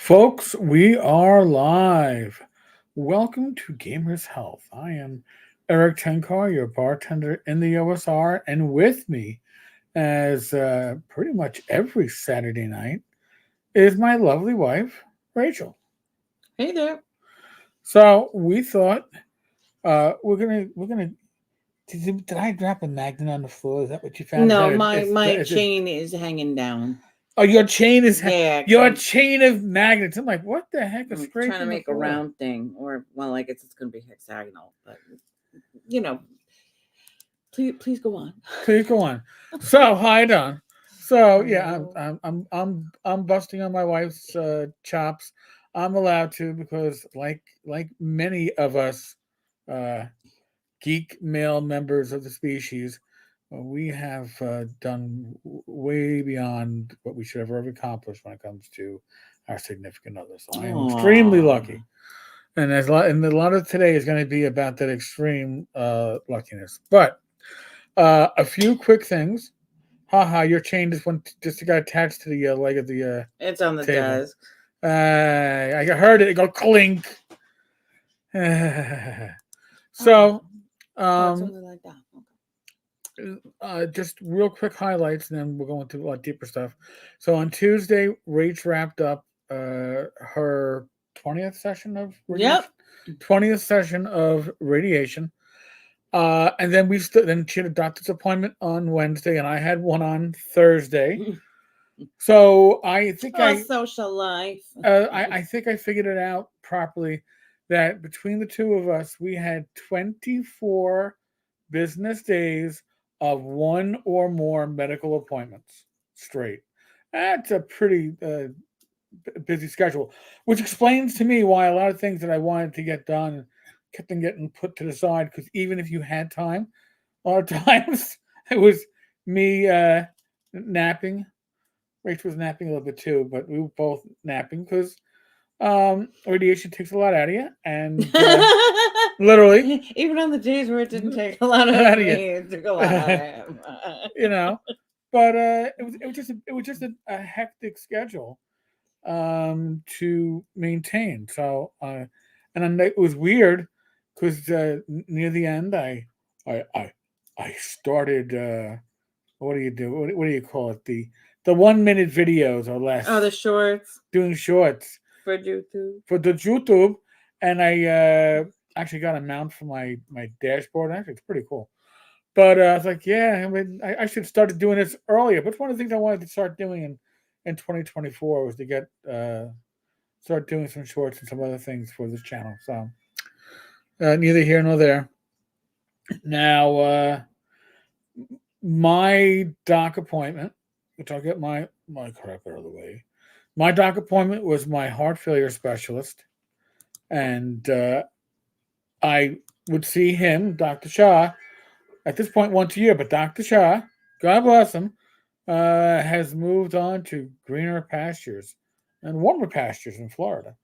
Folks, we are live. Welcome to Gamers Health. I am Eric Tenkar, your bartender in the OSR, and with me, as pretty much every Saturday night, is my lovely wife, Rachel. Hey there. So we thought we're gonna. Did I drop a magnet on the floor? Is that what you found? Is No, that my is it? chain is hanging down. Oh, your chain is Yeah, 'cause your chain of magnets. I'm like, what the heck is I'm trying to scraping the make a floor? round thing, or well, I guess it's going to be hexagonal. But you know, please go on. Please go on. So, hi Don. So yeah, Hello. I'm busting on my wife's chops. I'm allowed to because like many of us uh, geek male members of the species, we have done way beyond what we should ever have accomplished when it comes to our significant other. So I am extremely lucky, Aww. and a lot of today is going to be about that extreme luckiness. But a few quick things. Haha, your chain just got attached to the leg of the It's on the table. desk. I heard it go clink. Oh, So, oh, it's um, only like that. just real quick highlights, and then we'll go into a lot deeper stuff. So on Tuesday, Rach wrapped up her 20th session of radiation. Yep. 20th session of radiation. And then then she had a doctor's appointment on Wednesday, and I had one on Thursday. So Oh, social life. I think I figured it out properly that between the two of us, we had 24 business days of one or more medical appointments straight. That's a pretty busy schedule, which explains to me why a lot of things that I wanted to get done kept on getting put to the side. Because even if you had time, a lot of times it was me napping. Rach was napping a little bit too, but we were both napping because radiation takes a lot out of you, and literally Even on the days where it didn't take a lot of out of you. me, it took a lot out of him. You know. But it was just a hectic schedule to maintain. So and it was weird because near the end, I I I started. What do you do? What do you call it? The 1 minute videos or Oh, the less, shorts doing shorts for YouTube. for the YouTube, and I actually got a mount for my dashboard. Actually, it's pretty cool. But I was like, yeah, I mean, I should have started doing this earlier. But it's one of the things I wanted to start doing in 2024 was to get start doing some shorts and some other things for this channel. So neither here nor there. Now, my doc appointment, which I'll get my crap out of the way. My doc appointment was my heart failure specialist, and I would see him, Dr. Shah, at this point once a year. But Dr. Shah, God bless him, has moved on to greener pastures and warmer pastures in Florida.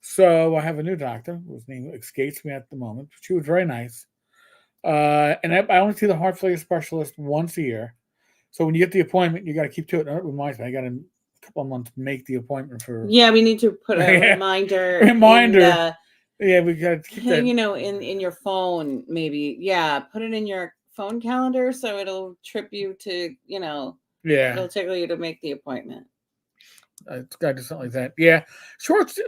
So I have a new doctor whose name escapes me at the moment. She was very nice. And I only see the heart failure specialist once a year. So when you get the appointment, you got to keep to it. And it reminds me, I got to a couple of months to make the appointment for. Yeah, we need to put a Yeah, reminder in reminder. the Yeah, we got to keep that. in your phone, maybe. Yeah, put it in your phone calendar so it'll trip you to, Yeah, it'll tickle you to make the appointment. it's got to do something like that. Yeah, shorts.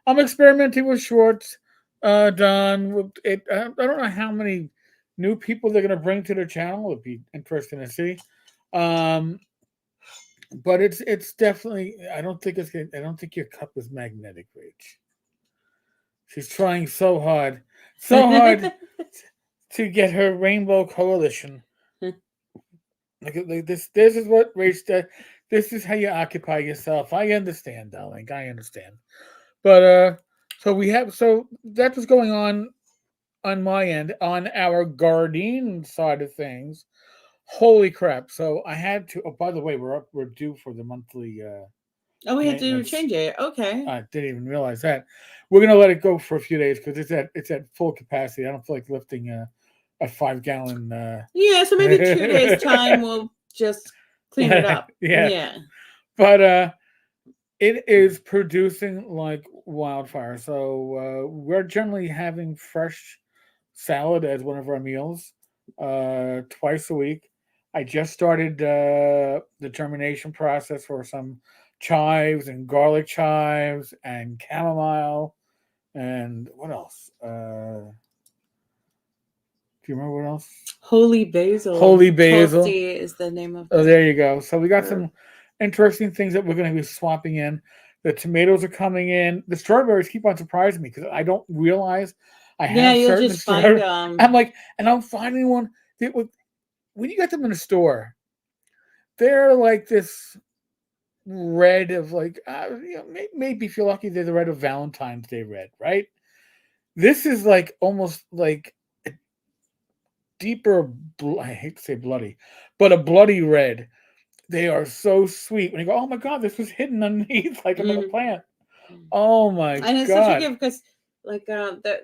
I'm experimenting with shorts. Done with it. I don't know how many new people they're going to bring to their channel. It'd be interesting to see. Um, but it's definitely. I don't think your cup is magnetic, Rach. She's trying so hard to get her rainbow coalition. Like this. This is what Rach does. This is how you occupy yourself. I understand, darling. I understand. But so that was going on my end. On our Gardein side of things, holy crap! So I had to. Oh, by the way, we're due for the monthly Oh, we had to maintenance. change it. Okay. I didn't even realize that. We're gonna let it go for a few days because it's at full capacity. I don't feel like lifting a 5 gallon. Yeah, so maybe 2 days time we'll just clean it up. Yeah, Yeah. but It is producing like wildfire. So we're generally having fresh salad as one of our meals twice a week. I just started the germination process for some chives and garlic chives and chamomile and what else? Do you remember what else? Holy basil. Holy basil. Toasty is the name of Oh, the there you go. So we got herb. some interesting things that we're going to be swapping in. The tomatoes are coming in. The strawberries keep on surprising me because I don't realize I Yeah, have you'll certain just find strawberries. I'm like, and I'm finding one that when you get them in the store, they're like this red of like, maybe if you're lucky, they're the red of Valentine's Day red, right? This is like almost like a deeper, I hate to say bloody, but a bloody red. They are so sweet. When you go, oh my god, this was hidden underneath like another plant. Oh my and it's such a god. gift because like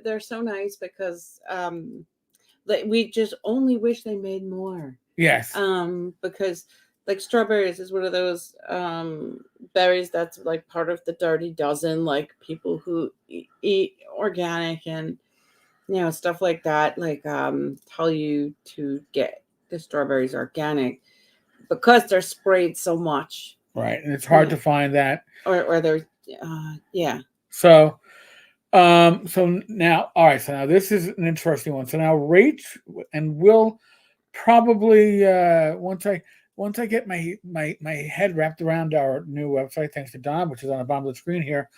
they're so nice because like we just only wish they made more. Yes. Because like strawberries is one of those berries that's like part of the dirty dozen, like people who eat organic and stuff like that, like tell you to get the strawberries organic because they're sprayed so much. Right. And it's hard to find that. Or they're yeah. So so now, all right, so now this is an interesting one. So now Rach and Will probably once I get my head wrapped around our new website, thanks to Don, which is on the bottom of the screen here,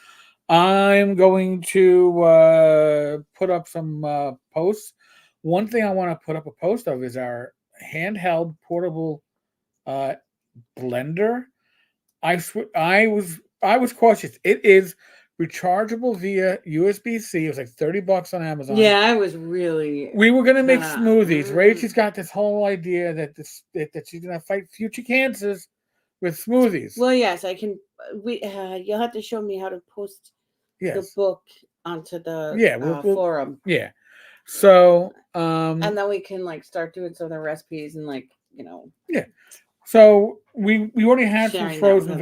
I'm going to put up some posts. One thing I want to put up a post of is our handheld portable blender. I was cautious. It is rechargeable via USB-C. It was like $30 on Amazon. Yeah, I was really. We were gonna make smoothies. Rachel's got this whole idea that she's gonna fight future cancers with smoothies. Well, yes, I can. You'll have to show me how to post the book onto the forum. Yeah. So and then we can like start doing some of the recipes and like Yeah. So we already had some frozen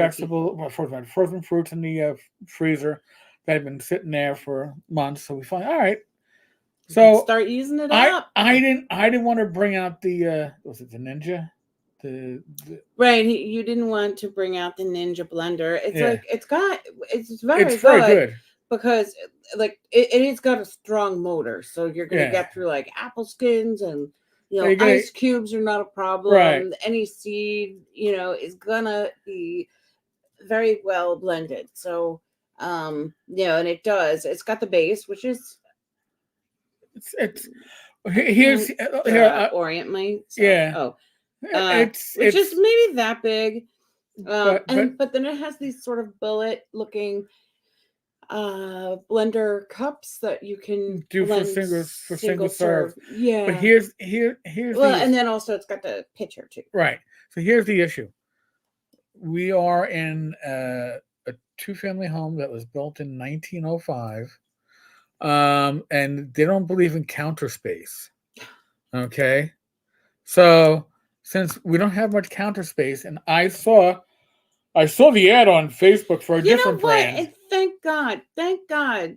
frozen fruits in the freezer that had been sitting there for months. So we thought, all right. So start using it up. I didn't want to bring out the was it the Ninja? Right, you didn't want to bring out the Ninja blender. It's like it's very good because like it's got a strong motor, so you're gonna get through like apple skins and ice cubes are not a problem. Right. Any seed is gonna be very well blended. So and it does. It's got the base, which is it's here's Orient me. So, which is maybe that big. But then it has these sort of bullet looking blender cups that you can do for single serve. Yeah. But here's and then also it's got the pitcher too. Right. So here's the issue. We are in a 2-family home that was built in 1905. And they don't believe in counter space. Okay. So since we don't have much counter space, and I saw the ad on Facebook for a different brand. And thank God. Thank God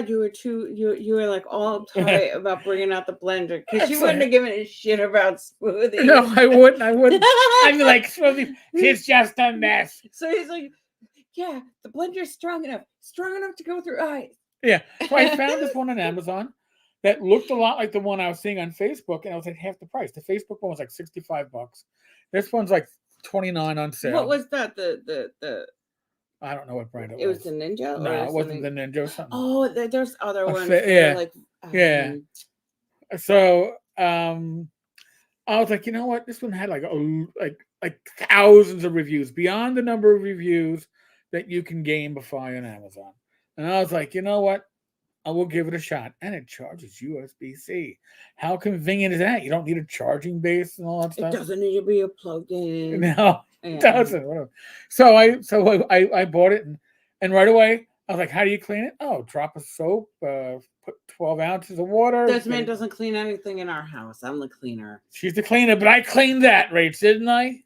you were like all tight about bringing out the blender because you wouldn't have given a shit about smoothies. No, I wouldn't. I'd be like, smoothie, it's just a mess. So he's like, yeah, the blender's strong enough to go through ice. Yeah. So I found this one on Amazon that looked a lot like the one I was seeing on Facebook, and I was like half the price. The Facebook one was like $65. This one's like $29 on sale. What was that? The I don't know what brand it was. It was the Ninja? No, it wasn't the Ninja. Something. Oh, there's other ones. Yeah. So I was like, you know what? This one had like thousands of reviews, beyond the number of reviews that you can gain before on Amazon. And I was like, you know what? I will give it a shot. And it charges USB-C. How convenient is that? You don't need a charging base and all that stuff. It doesn't need to be plugged in. No, it doesn't. Whatever. So I bought it, and right away I was like, how do you clean it? Oh, drop of soap, put 12 ounces of water. This man doesn't clean anything in our house. I'm the cleaner. She's the cleaner, but I cleaned that, Rach, didn't I?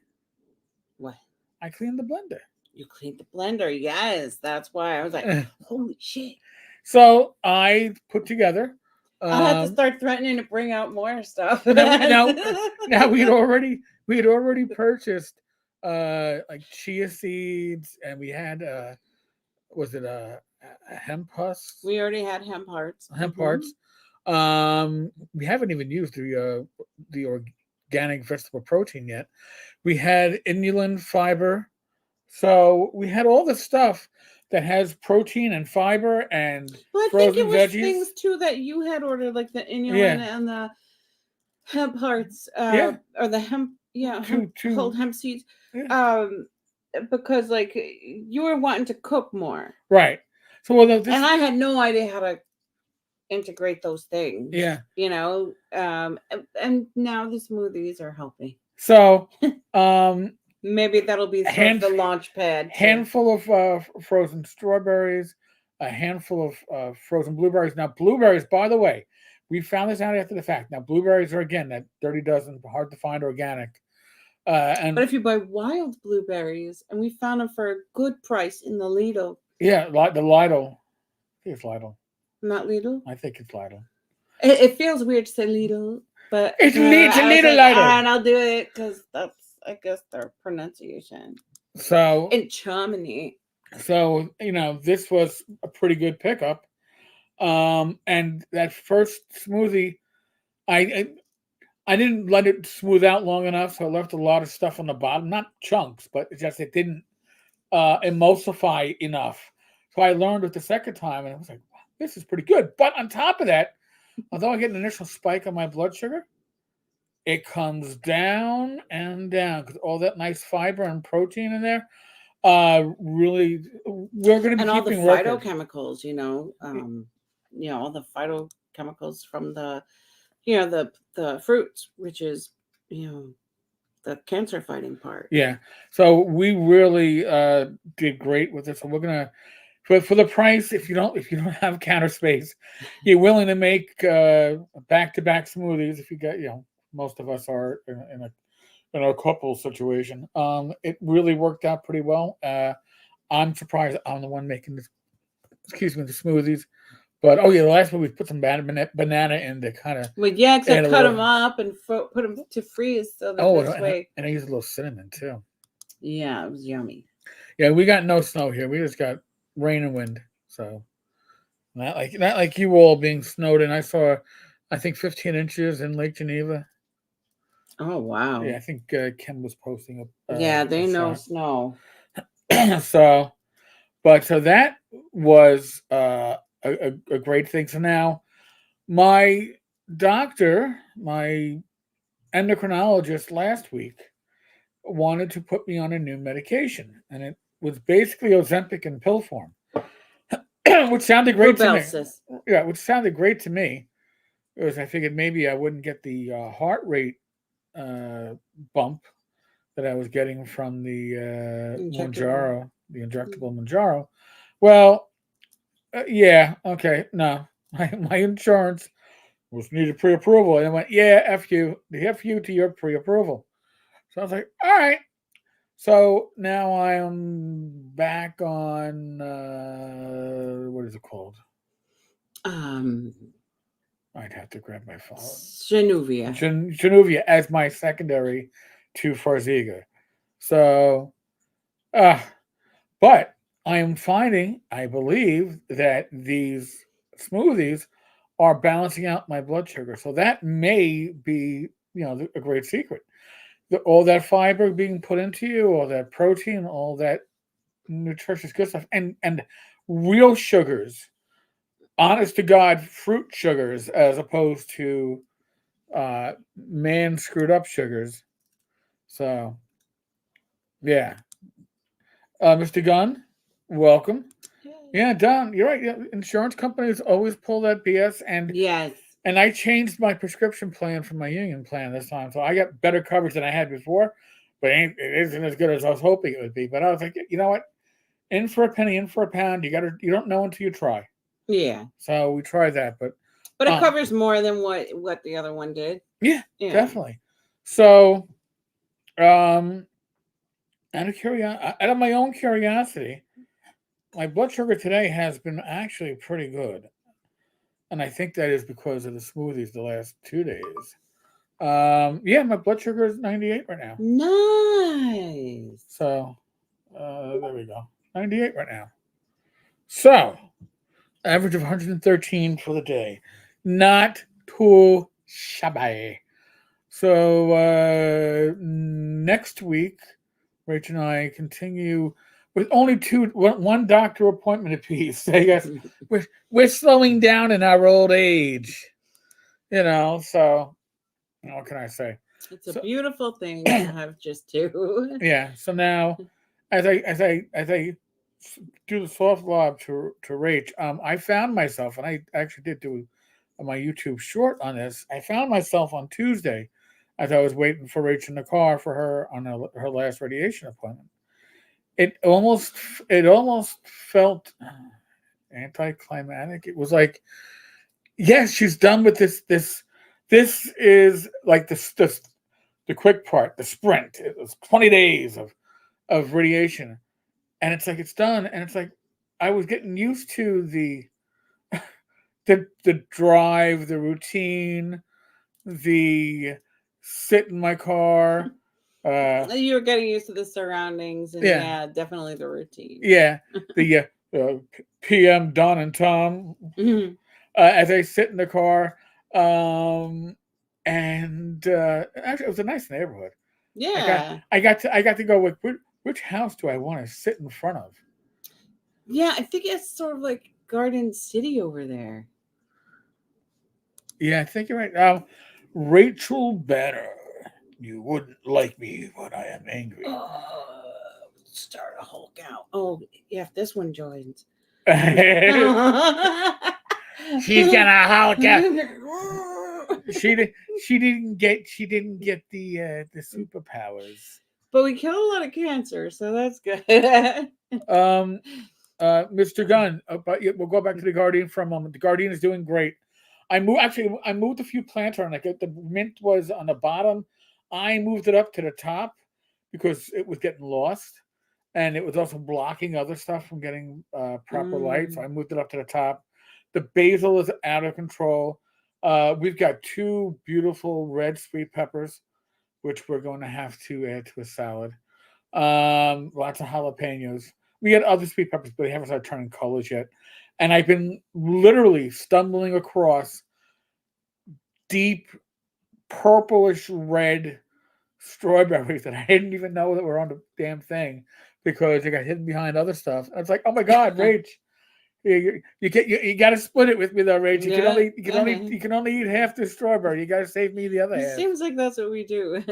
What? I cleaned the blender. You cleaned the blender. Yes, that's why I was like, holy shit. So I put together. I'll have to start threatening to bring out more stuff. Now we'd already purchased like chia seeds, and we had was it a hemp husk? We already had hemp hearts. Hemp Mhm. hearts. We haven't even used the organic vegetable protein yet. We had inulin fiber, so we had all the stuff that has protein and fiber and Well, I think frozen it was veggies. things too that you had ordered, like the inulin Yeah. and the hemp hearts, Yeah. or the hemp, whole hemp seeds, Yeah. because like you were wanting to cook more, Right. So well, and I had no idea how to integrate those things. Yeah. And now the smoothies are helping. So, maybe that'll be sort of the launch pad. Handful of frozen strawberries, a handful of frozen blueberries. Now, blueberries, by the way, we found this out after the fact. Now, blueberries are again that dirty dozen, hard to find organic. But if you buy wild blueberries, and we found them for a good price in the Lidl. Yeah, the Lidl. I think it's Lidl. Not Lidl? I think it's Lidl. It feels weird to say Lidl, but it's Lidl. And I'll do it because that's, I guess, their pronunciation. So in Germany. So this was a pretty good pickup. And that first smoothie, I didn't let it smooth out long enough, so I left a lot of stuff on the bottom. Not chunks, but it didn't emulsify enough. So I learned it the second time, and I was like, wow, this is pretty good. But on top of that, although I get an initial spike on my blood sugar, it comes down and down because all that nice fiber and protein in there. Really, we're going to be and keeping all the phytochemicals, all the phytochemicals from the, the fruits, which is, the cancer fighting part. Yeah. So we really did great with it. So we're gonna for the price, if you don't have counter space, you're willing to make back-to-back smoothies. If you get, most of us are in a couple situation. It really worked out pretty well. I'm surprised I'm the one making the smoothies. But the last one we put some banana in to kind of. Well, yeah, because I cut them up and put them to freeze. So this way. And I used a little cinnamon too. Yeah, it was yummy. Yeah, we got no snow here. We just got rain and wind. So not like you all being snowed in. I saw, I think 15 inches in Lake Geneva. Oh wow! Yeah, I think Kim was posting up. Yeah, they know snow. So that was a great thing. So now my doctor, my endocrinologist last week wanted to put me on a new medication, and it was basically Ozempic in pill form, which sounded great to me. Yeah, which sounded great to me. Because I figured maybe I wouldn't get the heart rate bump that I was getting from the Mounjaro, the injectable Mounjaro. Well, yeah, okay, no, my insurance was needed pre-approval, and I went, yeah, F you to your pre-approval. So I was like, all right. So now I'm back on what is it called? I'd have to grab my phone. Januvia as my secondary to Farxiga. So, but I am finding, I believe, that these smoothies are balancing out my blood sugar. So that may be, a great secret. All that fiber being put into you, all that protein, all that nutritious good stuff, and real sugars, honest to God, fruit sugars, as opposed to man screwed up sugars. So, yeah. Mr. Gunn, welcome. Yeah, Don, you're right. Yeah, insurance companies always pull that BS, and yes. And I changed my prescription plan from my union plan this time, so I got better coverage than I had before. But it isn't as good as I was hoping it would be. But I was like, you know what? In for a penny, in for a pound. You don't know until you try. Yeah. So we tried that, but it covers more than what the other one did. Yeah, definitely. So, Out of my own curiosity, my blood sugar today has been actually pretty good, and I think that is because of the smoothies the last 2 days. Yeah, my blood sugar is 98 right now. Nice. So there we go, 98 right now. So average of 113 for the day, not too shabby. So next week, Rach and I continue with only one doctor appointment apiece. I guess we're slowing down in our old age, So what can I say? It's a So beautiful thing to have just two. yeah. So now, as I do the soft lob to Rach, I found myself, and I actually did do my YouTube short on this. I found myself on Tuesday, as I was waiting for Rach in the car for her on her last radiation appointment. It almost it almost felt anticlimactic. It was like, yes, she's done with this. This is like the quick part, the sprint. It was 20 days of radiation, and it's like it's done. And it's like I was getting used to the drive, the routine, the sit in my car. You were getting used to the surroundings, and Yeah, definitely the routine. yeah. The PM Don and Tom as I sit in the car, and actually it was a nice neighborhood. Yeah. I got to go with which house do I want to sit in front of? Yeah, I think it's sort of like Garden City over there. Yeah, I think you're right. Rachel Banner. You wouldn't like me when I am angry. Start a Hulk out. Oh, yeah, if this one joins. She's gonna Hulk out. She didn't get the superpowers. But we kill a lot of cancer, so that's good. Mr. Gunn, but we'll go back to the Guardian for a moment. The Guardian is doing great. I moved a few plants around. Like the mint was on the bottom. I moved it up to the top because it was getting lost, and it was also blocking other stuff from getting proper light. So I moved it up to the top. The basil is out of control. We've got two beautiful red sweet peppers, which we're going to have to add to a salad. Lots of jalapenos. We had other sweet peppers, but they haven't started turning colors yet. And I've been literally stumbling across deep purplish red strawberries that I didn't even know that were on the damn thing because they got hidden behind other stuff. I was like, oh my god, Rach, you got to split it with me though, Rach. You can only eat half the strawberry. You got to save me the other half. It seems like that's what we do.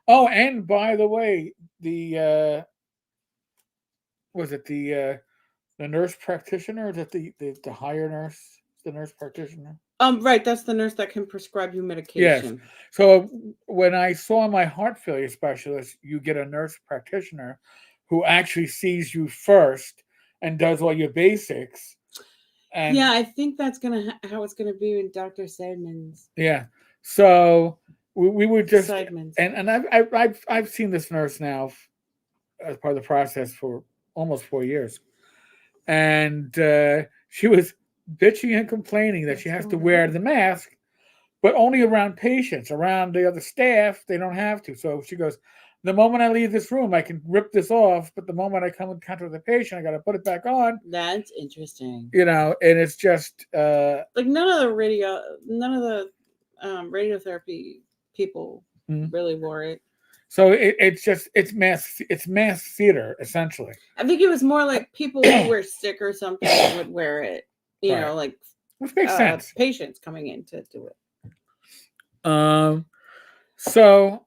Oh, and by the way, the was it the nurse practitioner? Is that the higher nurse, the nurse practitioner? Right, that's the nurse that can prescribe you medication. Yes. So when I saw my heart failure specialist, you get a nurse practitioner who actually sees you first and does all your basics. And yeah, I think that's how it's gonna be with Dr. Seidman's. Yeah. So we would just Seidman's. and I've seen this nurse now as part of the process for almost 4 years, and she was bitching and complaining that she has to wear the mask, but only around patients. Around the other staff, they don't have to. So she goes, the moment I leave this room, I can rip this off, but the moment I come in contact with the patient, I got to put it back on. That's interesting. And it's just like none of the radiotherapy people really wore it. So it's mass theater essentially. I think it was more like people who were sick or something would wear it. You know, like which makes sense. Patients coming in to do it. So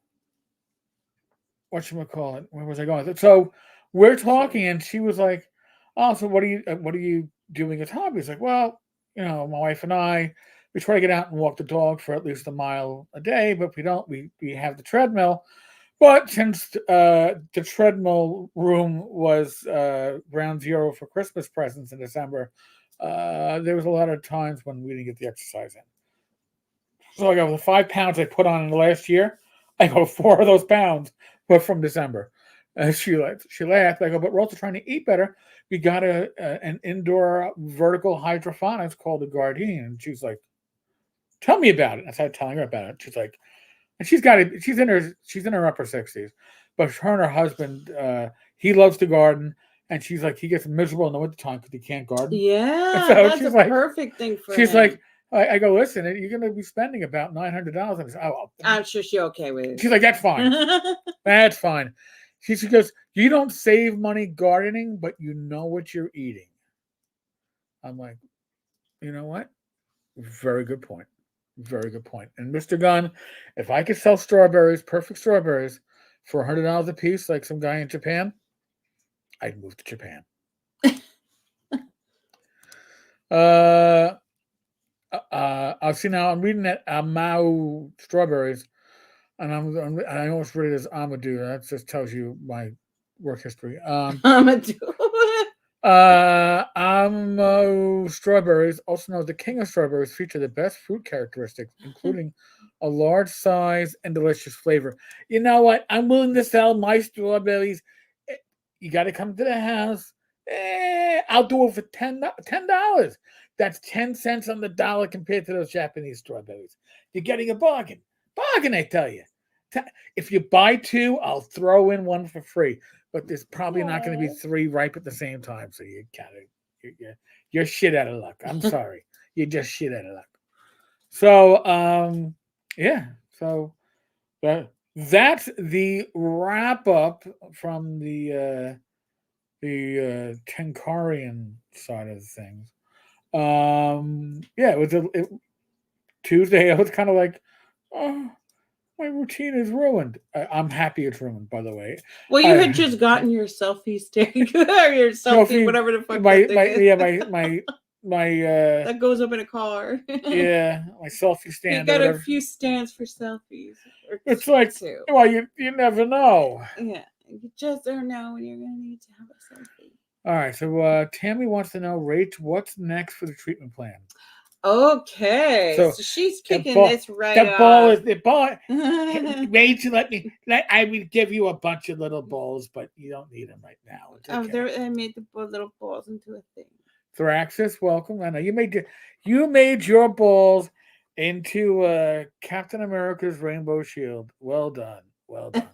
whatchamacallit? Where was I going? So we're talking, and she was like, "Oh, so what are you doing as hobbies?" Like, well, my wife and I, we try to get out and walk the dog for at least a mile a day, but if we don't, we have the treadmill. But since the treadmill room was ground zero for Christmas presents in December, there was a lot of times when we didn't get the exercise in. So I go, the 5 pounds I put on in the last year, I go 4 of those pounds were from December. She laughed. I go, but we're also trying to eat better. We got an indoor vertical hydroponics called the Gardein. And she's like, tell me about it. I started telling her about it. She's like, and she's got it. She's in her upper 60s, but her and her husband, he loves to garden, and she's like, he gets miserable in the wintertime because he can't garden. Yeah, So that's she's a like, perfect thing for she's him. like, I go, listen, you're going to be spending about $900. I said, oh, I'm sure she's okay with it. she's like, that's fine. That's fine. She goes, you don't save money gardening, but you know what you're eating. I'm like, you know what? Very good point. Very good point. And Mr. Gunn, if I could sell strawberries, perfect strawberries, for $100 a piece, like some guy in Japan, I'd move to Japan. I'll see now. I'm reading that Amau strawberries, and I almost read it as Amadou. That just tells you my work history. Amo strawberries, also known as the king of strawberries, feature the best fruit characteristics, including a large size and delicious flavor. You know what? I'm willing to sell my strawberries. You got to come to the house. I'll do it for $10. That's 10 cents on the dollar compared to those Japanese strawberries. You're getting a bargain. Bargain, I tell you. If you buy two, I'll throw in one for free. But there's probably not going to be three ripe at the same time. So you're shit out of luck. I'm sorry. You're just shit out of luck. So, yeah. So that's the wrap up from the Tenkarian side of things. Yeah, it was Tuesday. I was kind of like, oh, my routine is ruined. I'm happy it's ruined, by the way. Well, you had just gotten your selfie stick or your selfie, whatever the fuck that thing is. Yeah, my that goes up in a car. Yeah, my selfie stand. You got a few stands for selfies. It's like, well, you never know. Yeah, you just don't know when you're gonna need to have a selfie. All right, so Tammy wants to know, Rach, what's next for the treatment plan? Okay, so she's kicking this right off. The ball. Rach, I would give you a bunch of little balls, but you don't need them right now. Okay. I made the little balls into a thing. Thraxis, welcome. I know you made your balls into Captain America's rainbow shield. Well done. Well done.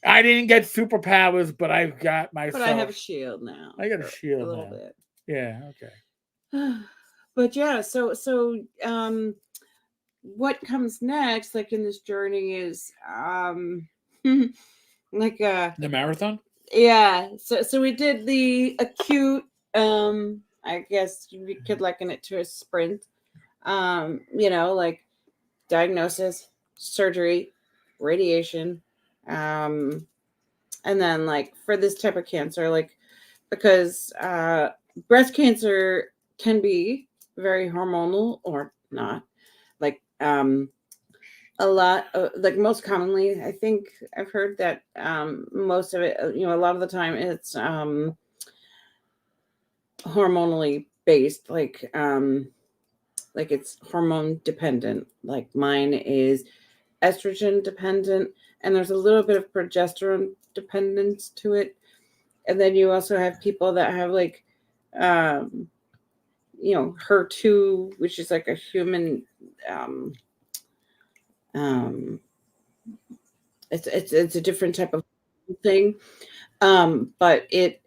I didn't get superpowers, but I've got myself. But I have a shield now. I got a shield a little bit. Yeah, okay. But yeah, so what comes next, like in this journey, is like the marathon. Yeah, so we did the acute. I guess you could liken it to a sprint. Like diagnosis, surgery, radiation, and then like for this type of cancer, like because breast cancer can be very hormonal or not. Like a lot of, like most commonly, I think I've heard that most of it, a lot of the time it's hormonally based, like it's hormone dependent. Like mine is estrogen dependent, and there's a little bit of progesterone dependence to it. And then you also have people that have like HER2, which is like a human it's a different type of thing, but it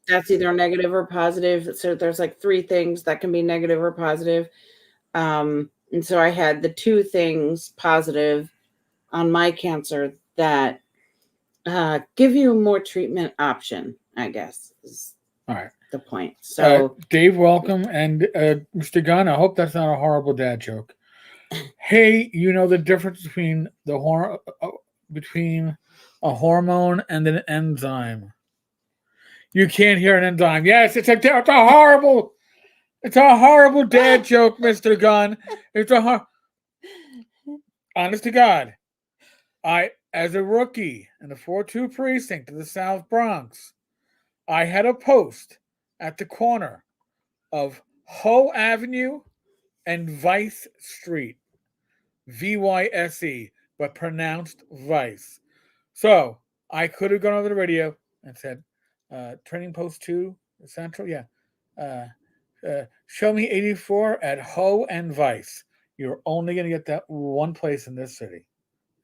that's either negative or positive. So there's like three things that can be negative or positive, and so I had the two things positive on my cancer that give you a more treatment option, I guess, is all right the point. So Dave, welcome. And Mr. Gunn, I hope that's not a horrible dad joke. Hey, you know the difference between between a hormone and an enzyme? You can't hear an enzyme. Yes, it's a horrible dad joke, Mr. Gunn. It's honest to God. As a rookie in the 4-2 precinct of the South Bronx, I had a post at the corner of Hoe Avenue and Vice Street, VYSE, but pronounced vice. So I could have gone over the radio and said, Training Post 2, Central, yeah. Uh, Show me 84 at Ho and Vice. You're only going to get that one place in this city.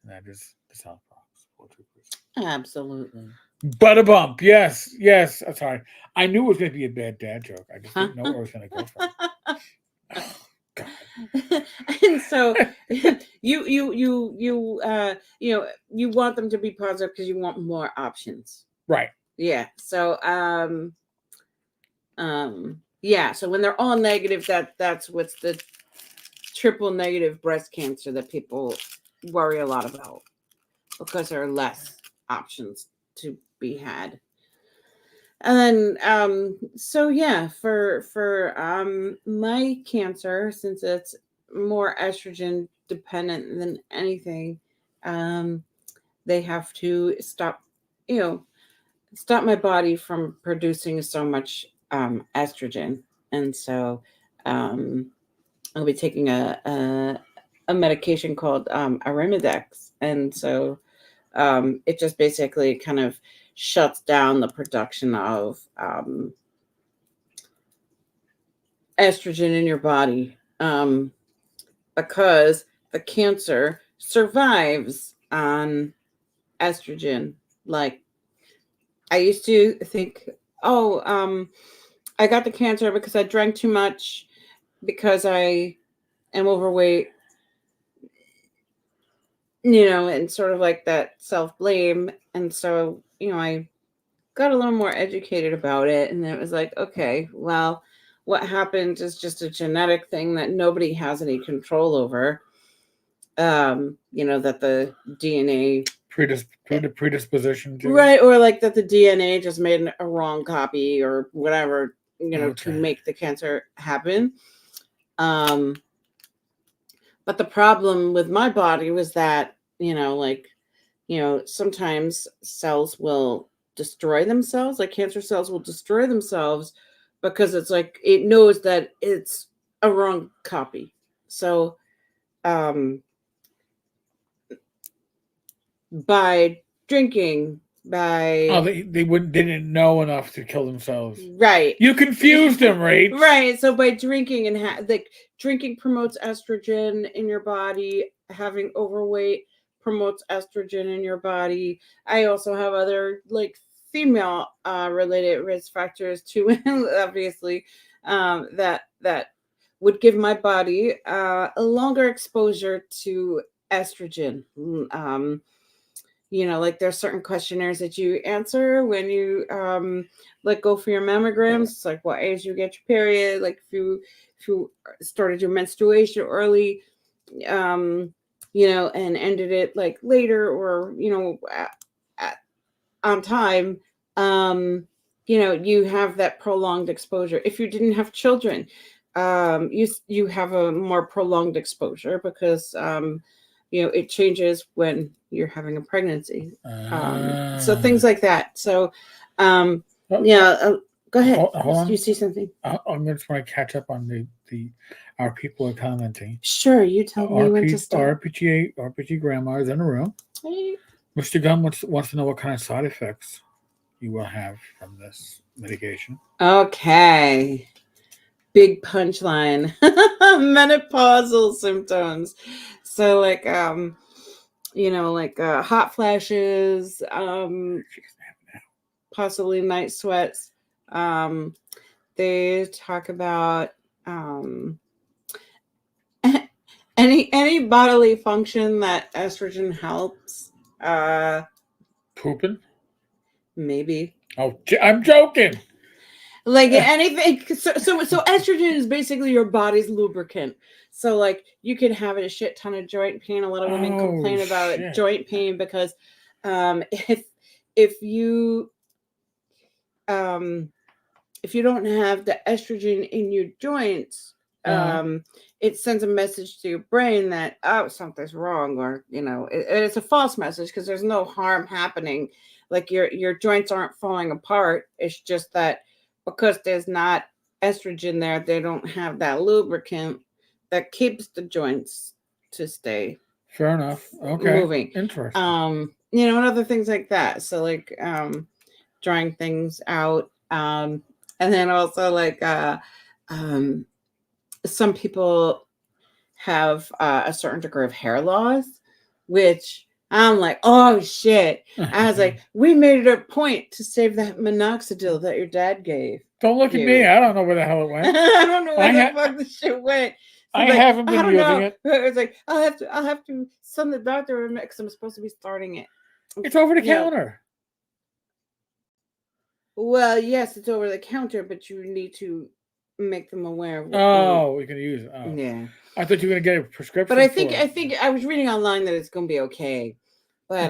And that is the South Bronx. Absolutely. Butter bump. Yes, yes. I'm sorry. I knew it was going to be a bad dad joke. I just didn't know where I was going to go from. Oh, God. And so you want them to be positive because you want more options. Right. Yeah. So yeah, so when they're all negative, that's what's the triple negative breast cancer that people worry a lot about, because there are less options to be had. And then so yeah, for my cancer, since it's more estrogen dependent than anything, they have to stop my body from producing so much estrogen. And so I'll be taking a medication called Arimidex. And so it just basically kind of shuts down the production of estrogen in your body, because the cancer survives on estrogen. Like, I used to think, I got the cancer because I drank too much, because I am overweight, and sort of like that self-blame. And so, I got a little more educated about it, and it was like, okay, well, what happens is just a genetic thing that nobody has any control over. That the DNA predisposition to right, or like that the DNA just made a wrong copy or whatever, Okay. to make the cancer happen. But the problem with my body was that, sometimes cells will destroy themselves, like cancer cells will destroy themselves, because it's like it knows that it's a wrong copy. So by drinking, they didn't know enough to kill themselves. Right. You confused them, right? Right. So by drinking, and drinking promotes estrogen in your body. Having overweight promotes estrogen in your body. I also have other like female related risk factors too, obviously, that would give my body a longer exposure to estrogen. Like there's certain questionnaires that you answer when you go for your mammograms. It's like what age you get your period, like if you started your menstruation early, and ended it like later, or on time, you have that prolonged exposure. If you didn't have children, you have a more prolonged exposure, because it changes when you're having a pregnancy. So things like that. So go ahead. Hold on. You see something? I'm just want to catch up on our people are commenting. Sure, you tell me when to start. RPG grandma is in the room. Hey. Mr. Gunn wants to know what kind of side effects you will have from this medication. Okay. Big punchline. Menopausal symptoms. So like hot flashes, possibly night sweats. They talk about any bodily function that estrogen helps. Pooping? Maybe. Oh, I'm joking. Like anything. So estrogen is basically your body's lubricant. So like you could have a shit ton of joint pain. A lot of women complain about joint pain because if you don't have the estrogen in your joints, it sends a message to your brain that something's wrong, or it's a false message, because there's no harm happening. Like your joints aren't falling apart. It's just that because there's not estrogen there, they don't have that lubricant that keeps the joints to stay Fair enough. Okay. moving. Interesting. And other things like that. So like drying things out. And then also like some people have a certain degree of hair loss, which I'm like, oh shit. I was like, we made it a point to save that minoxidil that your dad gave. Don't look at me. I don't know where the hell it went. I don't know where the fuck the shit went. So I haven't been using it. It's like I'll have to send the doctor because I'm supposed to be starting it. It's over the counter. Well, yes, it's over the counter, but you need to make them aware of what we can use it. Oh. Yeah. I thought you were gonna get a prescription. But I think I was reading online that it's gonna be okay. But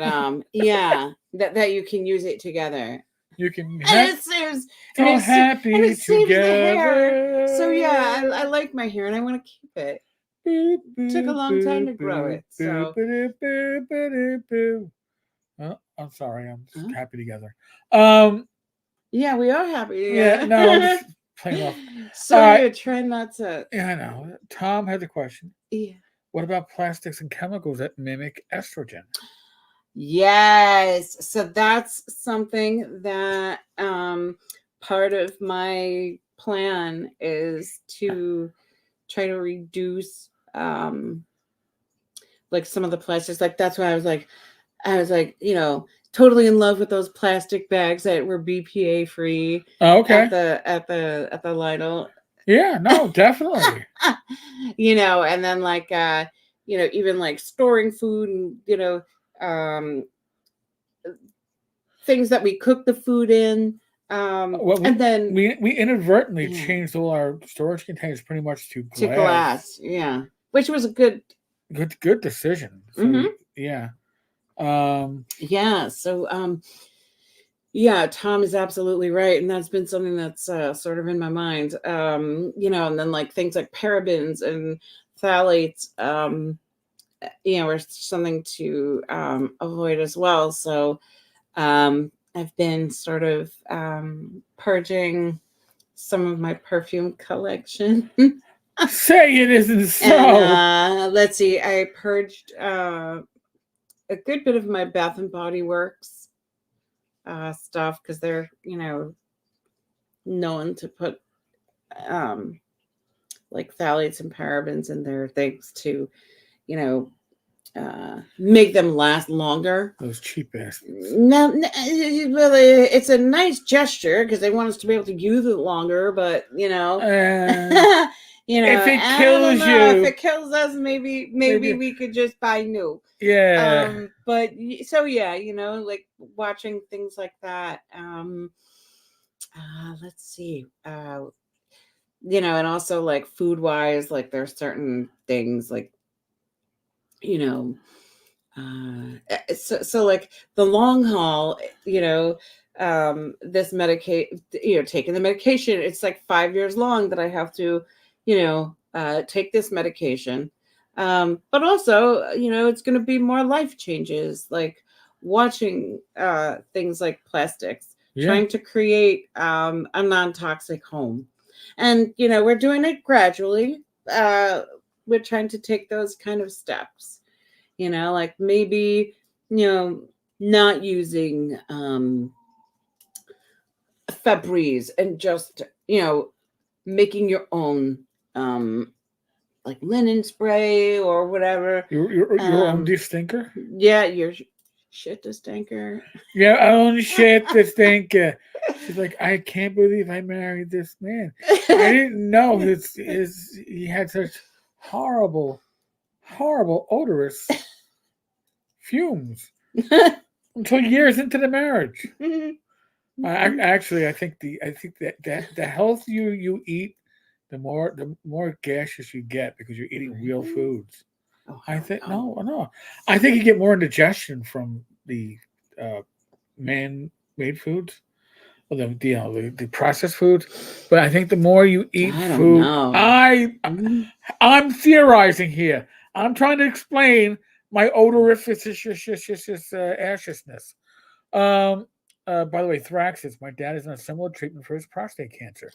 yeah, that you can use it together. You can and it saves and it saves the hair. So yeah, I like my hair and I want to keep it. It took a long time to grow it. So I'm sorry, I'm just happy together. Yeah, we are happy. Yeah, no, I'm just playing off. So you're trying not to. Yeah, I know. Tom has a question. Yeah. What about plastics and chemicals that mimic estrogen? Yes. So that's something that part of my plan is to try to reduce like some of the plastics. Like that's why I was like, totally in love with those plastic bags that were BPA free. Oh, okay. At the Lidl. Yeah, no, definitely. And then like even like storing food and things that we cook the food in. And then we inadvertently changed all our storage containers pretty much to glass. Yeah, which was a good decision. So, yeah. Yeah. So yeah, Tom is absolutely right, and that's been something that's sort of in my mind. And then like things like parabens and phthalates, are something to avoid as well. So I've been sort of purging some of my perfume collection. Say it isn't so. And, let's see, I purged a good bit of my Bath and Body Works stuff because they're known to put like phthalates and parabens in their things to make them last longer. Those cheap bastards. No, really, it's a nice gesture because they want us to be able to use it longer. But if it kills if it kills us, maybe we could just buy new. Yeah. But so yeah, like watching things like that. Let's see. And also like food wise, like there's certain things like so like the long haul, this taking the medication, it's like 5 years long that I have to take this medication, but also it's going to be more life changes, like watching things like plastics, trying to create a non-toxic home, and we're doing it gradually. We're trying to take those kind of steps, like maybe not using Febreze and just making your own like linen spray or whatever. Your own stinker? Yeah, your shit to stinker. Your own shit to stinker. She's like, I can't believe I married this man. I didn't know he had such horrible odorous fumes until years into the marriage. I think that the healthier you eat, the more gaseous you get because you're eating real foods. I think no. I think you get more indigestion from the man-made foods, or the processed foods. But I think the more you eat food, I'm theorizing here. I'm trying to explain my odorificiousness. By the way, Thraxis, my dad is on a similar treatment for his prostate cancer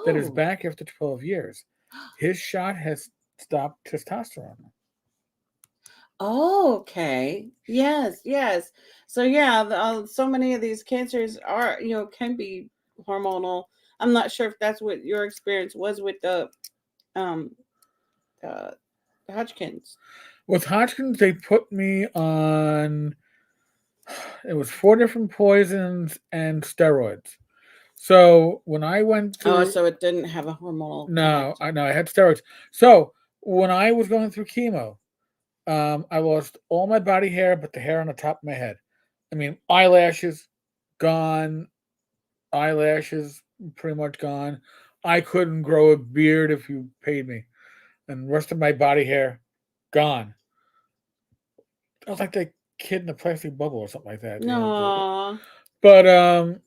that is back after 12 years. His shot has stopped testosterone. Oh, okay. Yes, yes. So yeah, so many of these cancers are, can be hormonal. I'm not sure if that's what your experience was with um uh, Hodgkin's. With Hodgkins, they put me on. It was 4 different poisons and steroids. So when I went Oh, through, so it didn't have a hormonal no, connection. I had steroids. So when I was going through chemo, I lost all my body hair, but the hair on the top of my head. I mean, eyelashes gone, eyelashes pretty much gone. I couldn't grow a beard if you paid me, and the rest of my body hair gone. I was like that kid in the plastic bubble or something like that. No. But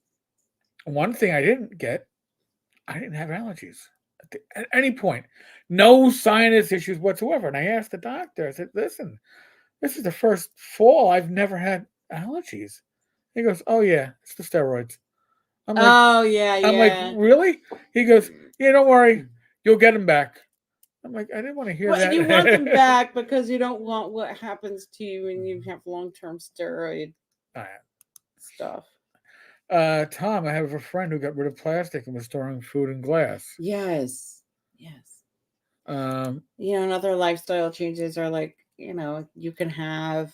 one thing I didn't get, I didn't have allergies at any point. No sinus issues whatsoever. And I asked the doctor, I said, listen, this is the first fall I've never had allergies. He goes, oh yeah, it's the steroids. I'm like, Oh yeah, yeah. really? He goes, yeah, don't worry, you'll get them back. I'm like, I didn't want to hear Well, you want them that. back because you don't want what happens to you when you have long-term steroid stuff. Tom, I have a friend who got rid of plastic and was storing food in glass. Yes. Yes. Um, And other lifestyle changes are like, you can have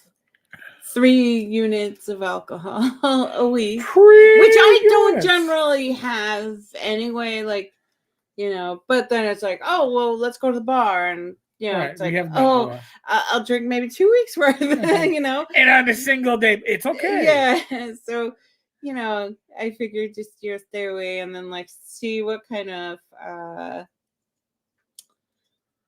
3 units of alcohol a week, which I don't units. generally have anyway. Like, but then it's like, oh, well, let's go to the bar. And, Right, it's we like, have that. oh, I'll drink maybe 2 weeks worth, And on a single day, it's okay. Yeah. So, I figured just, stay away and then like see what kind of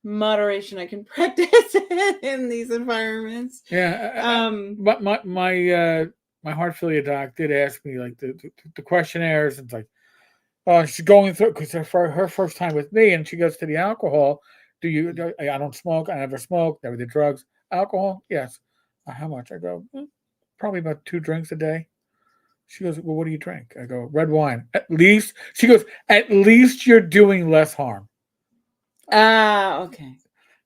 moderation I can practice in these environments. Yeah, but my heart failure doc did ask me like the questionnaires. And it's like, she's going through because her first time with me, and she goes to the alcohol. I don't smoke. I never smoked. Never did drugs. Alcohol, yes. How much? I go, probably about 2 drinks a day. She goes, well, what do you drink? I go, red wine. At least, she goes, at least you're doing less harm. Okay.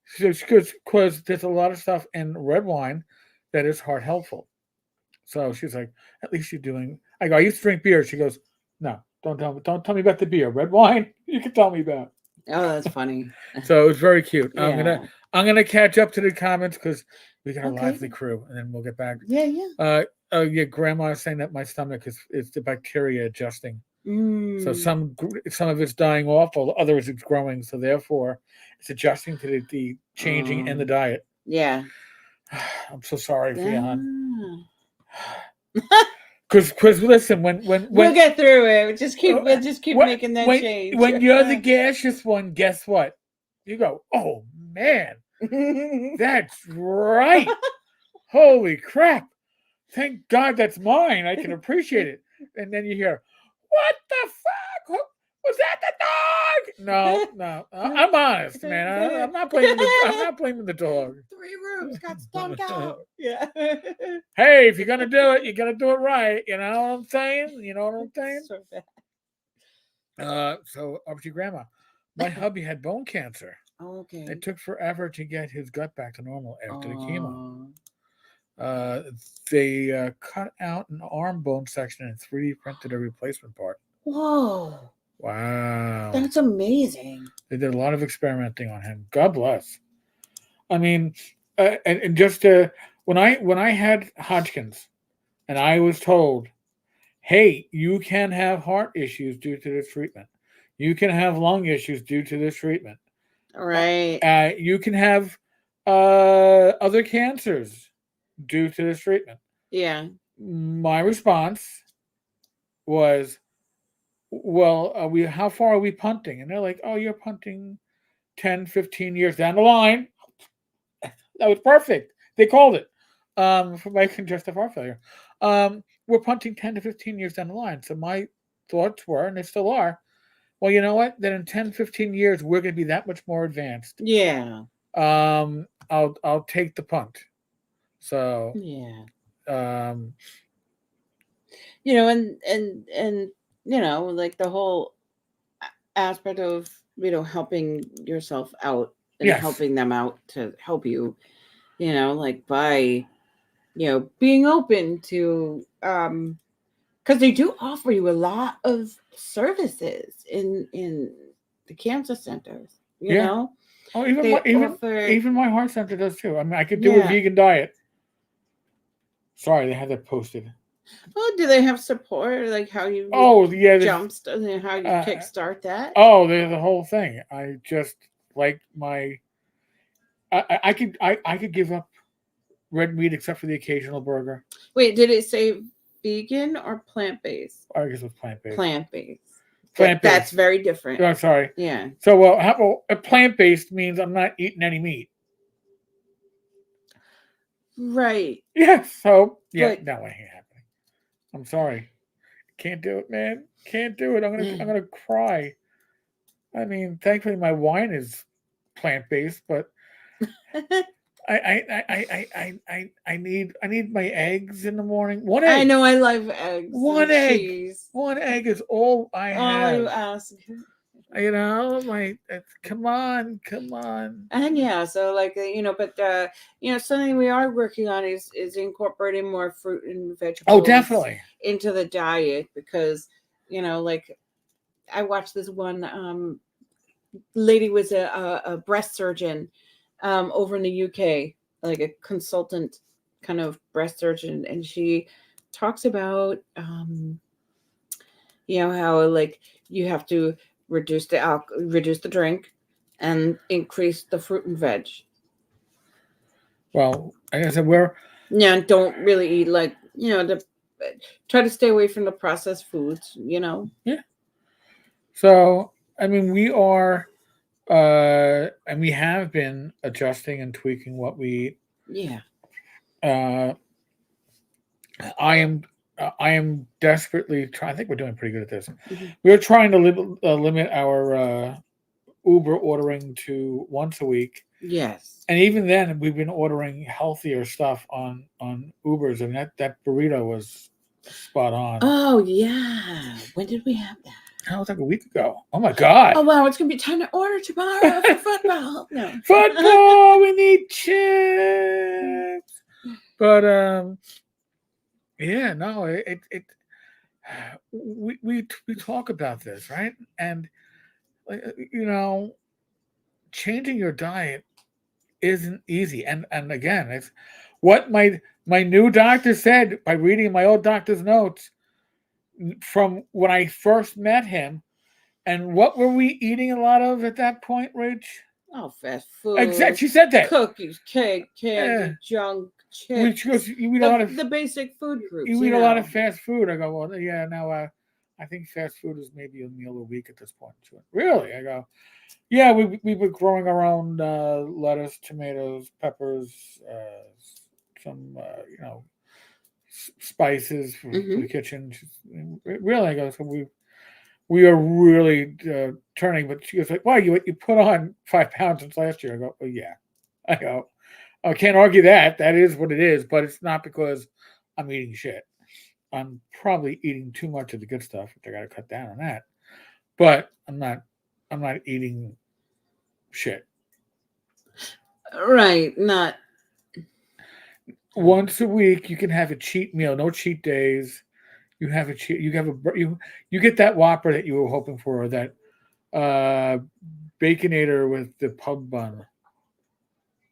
She goes, because there's a lot of stuff in red wine that is heart helpful. So she's like, at least you're doing. I go, I used to drink beer. She goes, no, don't tell me about the beer. Red wine, you can tell me about. Oh, that's funny. So it was very cute. Yeah. I'm gonna catch up to the comments because we got a Okay. lively crew, and then we'll get back. Yeah, yeah. Yeah, Grandma is saying that my stomach is the bacteria adjusting. So some of it's dying off, while others it's growing. So therefore, it's adjusting to the changing in the diet. Yeah. I'm so sorry for you, hon. Ah. Because listen, when We'll get through it. We'll just keep when making that change. when you're the gaseous one, guess what? You go, oh man, that's right. Holy crap! Thank God that's mine. I can appreciate it. And then you hear, what the fuck? Was that the dog? No. I'm honest, man. I'm not blaming the dog. 3 rooms got stunk out. Yeah. Hey, if you're gonna do it, you gotta do it right. You know what I'm saying? You know what I'm saying? So bad. So up to your grandma. My hubby had bone cancer. Okay. It took forever to get his gut back to normal after the chemo. They cut out an arm bone section and 3D printed a replacement part. Whoa. Wow. That's amazing. They did a lot of experimenting on him. God bless. I mean, and just when I had Hodgkin's, and I was told, hey, you can have heart issues due to this treatment. You can have lung issues due to this treatment. Right. You can have other cancers due to this treatment. Yeah. My response was, well, how far are we punting? And they're like, oh, you're punting 10, 15 years down the line. That was perfect. They called it for my congestive heart failure. We're punting 10 to 15 years down the line. So my thoughts were, and they still are, well, you know what? Then in 10, 15 years, we're going to be that much more advanced. Yeah. I'll take the punt. So yeah. And like the whole aspect of helping yourself out and yes. helping them out to help you. like by, being open to, because they do offer you a lot of services in the cancer centers, Yeah. Oh, even they my offer, even my heart center does too. I mean, I could do a yeah. vegan diet. Sorry, they had that posted. Oh, do they have support, like how you would Oh yeah, this. how you Uh, kickstart that? oh, there's the whole thing. I just like my. I could give up red meat except for the occasional burger. Wait, did it say vegan or plant-based? I guess it's plant based. Plant-based. Plant That's based. very different. Oh, sorry. Yeah. So well, a plant based means I'm not eating any meat. Right. Yeah. So yeah, But that ain't happening. I'm sorry. Can't do it, man. Can't do it. I'm gonna cry. I mean, thankfully my wine is plant based, but I need my eggs in the morning. One I egg. know I love eggs and One egg. cheese. One egg is all I All you have. ask. Come on, come on. And yeah, so like but something we are working on is incorporating more fruit and Oh, vegetables definitely. into the diet, because like I watched this one lady was a breast surgeon over in the UK, like a consultant kind of breast surgeon, and she talks about how like you have to reduce the drink and increase the fruit and veg. Well, like I said, we're Yeah, and don't really eat like try to stay away from the processed foods. yeah. So I mean, we are, and we have been adjusting and tweaking what we eat. Yeah. Uh, I am desperately trying. I think we're doing pretty good at this. Mm-hmm. We're trying to limit our Uber ordering to once a week. Yes. And even then, we've been ordering healthier stuff on Ubers, and that burrito was spot on. Oh yeah, when did we have that? That was like a week ago. Oh my god! Oh wow, it's gonna be time to order tomorrow for football. No, football. We need chips. But yeah, no, we talk about this, right? And changing your diet isn't easy. And again, it's what my new doctor said by reading my old doctor's notes from when I first met him. And what were we eating a lot of at that point, Rach? Oh, fast food. Exactly. She said that. Cookies, cake, candy, junk, chips. Goes, you eat a lot of the basic food groups. You eat a lot of fast food. I go, well, yeah. Now, I think fast food is maybe a meal a week at this point. She went, really? I go, yeah. We were growing our own lettuce, tomatoes, peppers, some spices for the kitchen. Really, I go, so we are really turning. But she was like, "Wow, you put on 5 pounds since last year." I go, "Oh yeah." I go, "I can't argue that. That is what it is, but it's not because I'm eating shit. I'm probably eating too much of the good stuff, which I got to cut down on that. But I'm not eating shit. Right, not once a week. You can have a cheat meal. No cheat days. You have a cheat. You get that Whopper that you were hoping for, or that Baconator with the pub bun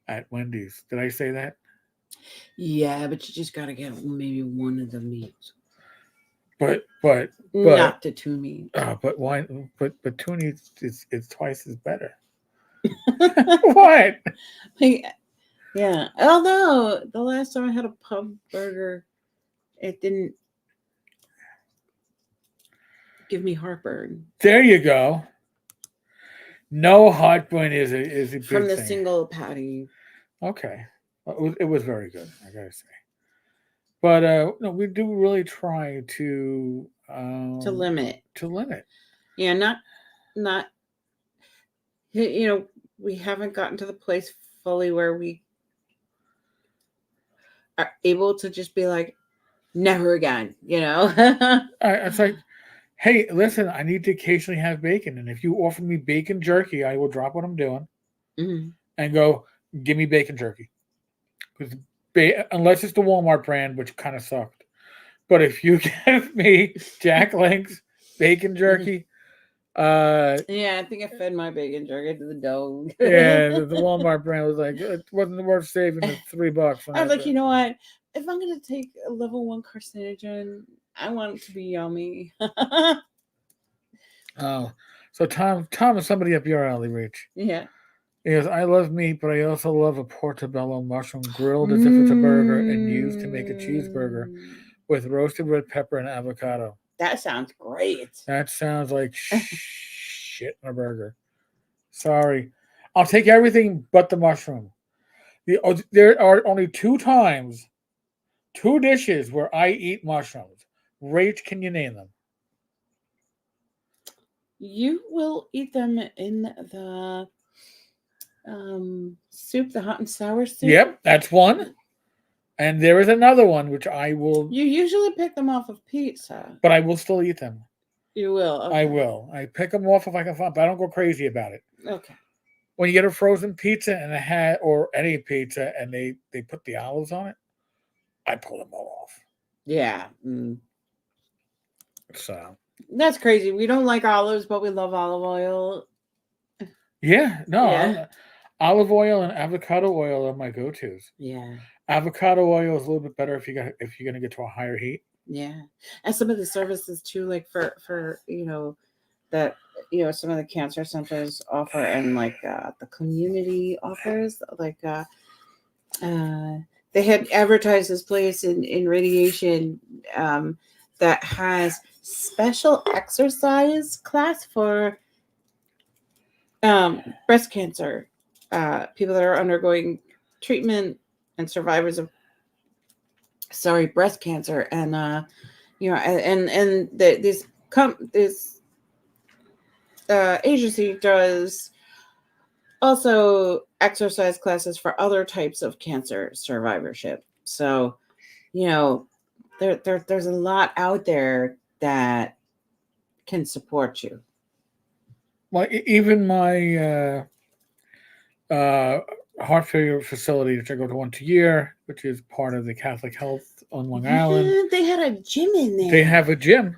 at Wendy's. Did I say that? Yeah, but you just gotta get maybe one of the meats. But not the two meats. But why? But tuna is twice as better. What? Yeah. Although the last time I had a pub burger, it didn't give me heartburn. There you go. No heartburn is a big from the thing. single patty. Okay, it was very good, I gotta say. But no, we do really try to limit. Yeah, not. We haven't gotten to the place fully where we are able to just be like, never again. It's like, hey, listen, I need to occasionally have bacon, and if you offer me bacon jerky, I will drop what I'm doing and go, give me bacon jerky. Unless it's the Walmart brand, which kind of sucked. But if you give me Jack Link's bacon jerky, Yeah, I think I fed my bacon jerky to the dog. yeah, the Walmart brand was like it wasn't worth saving the $3. I was like, you know what? If I'm gonna take a level 1 carcinogen, I want it to be yummy. Oh, so Tom is somebody up your alley, Rach. Yeah. He goes, I love meat, but I also love a portobello mushroom grilled as if it's a burger and used to make a cheeseburger with roasted red pepper and avocado. That sounds great. That sounds like shit in a burger. Sorry. I'll take everything but the mushroom. There are only 2 dishes where I eat mushrooms. Rach, can you name them? You will eat them in the soup, the hot and sour soup. Yep, that's one. And there is another one which I will. You usually pick them off of pizza. But I will still eat them. You will. Okay. I will. I pick them off if I can find, but I don't go crazy about it. Okay. When you get a frozen pizza and or any pizza, and they put the olives on it, I pull them all off. Yeah. So that's crazy. We don't like olives, but we love olive oil. Yeah, no. Yeah. Olive oil and avocado oil are my go-tos. Yeah. Avocado oil is a little bit better if you're gonna get to a higher heat. Yeah, and some of the services too, like for that some of the cancer centers offer, and like the community offers, like they had advertised this place in radiation that has special exercise class for breast cancer, people that are undergoing treatment and survivors of breast cancer. And this agency does also exercise classes for other types of cancer survivorship. So there's a lot out there that can support you. Well, even my heart failure facility, which I go to once a year, which is part of the Catholic Health on Long Island. They had a gym in there. They have a gym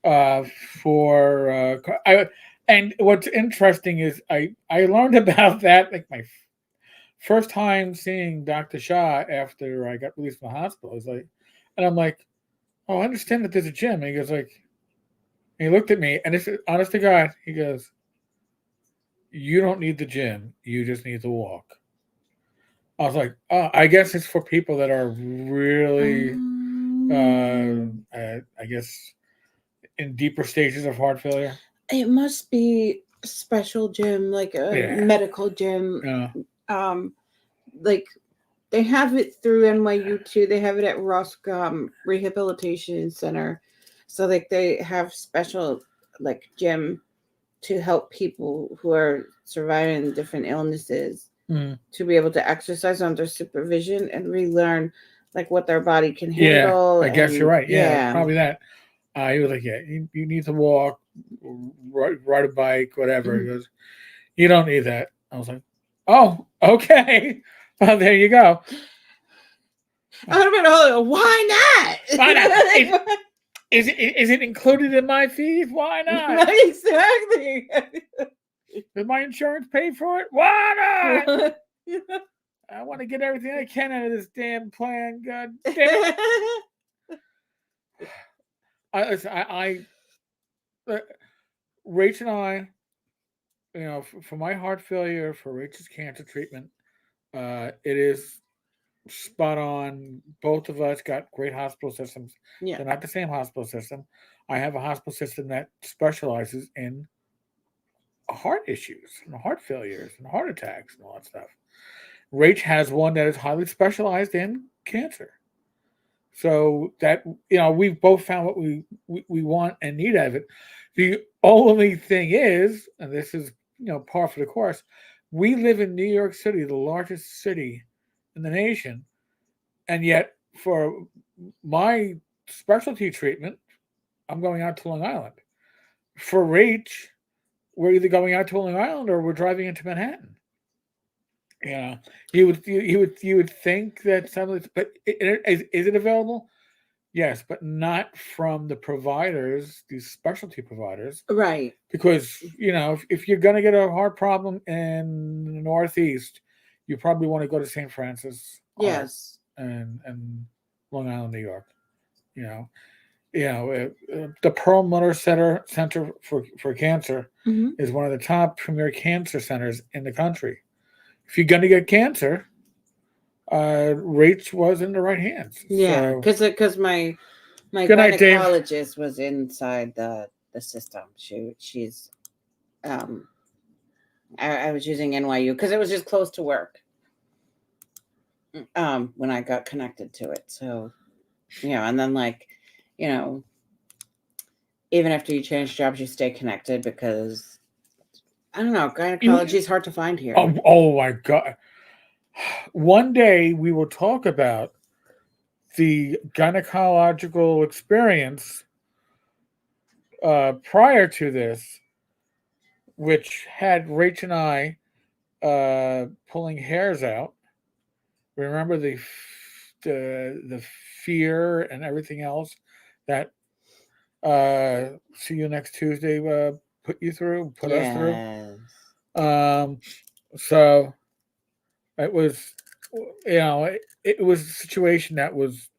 for and what's interesting is I learned about that like my first time seeing Dr. Shah after I got released from the hospital. I was like, and I'm like, oh, I understand that there's a gym. And he goes like, and he looked at me, and this is honest to God, he goes, you don't need the gym, you just need to walk. I was like, oh, I guess it's for people that are really, I guess, in deeper stages of heart failure. It must be a special gym, like a medical gym. Yeah. Like they have it through NYU too. They have it at Rusk Rehabilitation Center. So like they have special like gym to help people who are surviving different illnesses to be able to exercise under supervision and relearn like what their body can handle. Yeah, I guess you're right. Yeah, probably that. He was like, yeah, you need to walk, ride a bike, whatever. He goes, you don't need that. I was like, oh, okay. Well, there you go. I would have been, why not? Why not? Is it included in my fees? Why not? Exactly. Does my insurance pay for it? Why not? I want to get everything I can out of this damn plan. God damn it. Rach and I, for my heart failure, for Rach's cancer treatment, it is spot on. Both of us got great hospital systems. Yeah. They're not the same hospital system. I have a hospital system that specializes in heart issues and heart failures and heart attacks and all that stuff. Rach has one that is highly specialized in cancer. So that, we've both found what we want and need out of it. The only thing is, and this is, par for the course, we live in New York City, the largest city in the nation. And yet for my specialty treatment, I'm going out to Long Island. For Rach, we're either going out to Long Island or we're driving into Manhattan. Yeah, you would think that some of it, but is it available? Yes, but not from the providers, these specialty providers, Right. because if you're going to get a heart problem in the Northeast, you probably want to go to St. Francis Heart Yes. and Long Island, New York. You know, the Perlmutter Center for Cancer Hmm. is one of the top premier cancer centers in the country. If you're going to get cancer, Rach was in the right hands. Yeah, So because my good night, Dave. gynecologist was inside the system. She's um I was using NYU because it was just close to work when I got connected to it. So and then you know even after you change jobs, you stay connected because I don't know, gynecology is hard to find here. Oh my God. One day we will talk about the gynecological experience prior to this, which had Rach and I pulling hairs out. Remember the fear and everything else that see you next Tuesday put us through. Yes. Um, so it was, it was a situation that was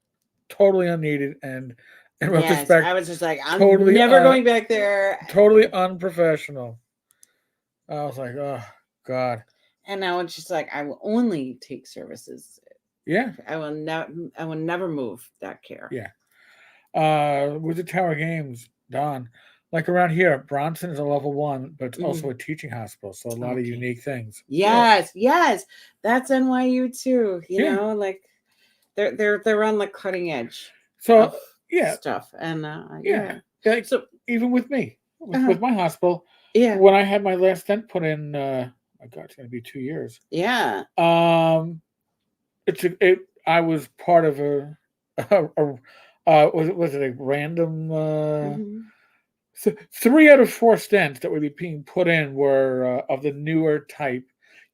totally unneeded and in Yes. retrospect I was just like, I'm totally never going back there. totally unprofessional. I was like, oh God. And now it's just like I will only take services. Yeah. I will never move that care. Yeah. With the Tower Games, Don, like around here, Bronson is a level 1, but it's also a teaching hospital, so a lot of unique things. Yes, yes, that's NYU too. Like they're on the cutting edge. So of stuff, and Like, so even with me, with my hospital, yeah, when I had my last stent put in, my God, it's going to be 2 years. Yeah. I was part of was it a random? So 3 out of 4 stents that were being put in were of the newer type.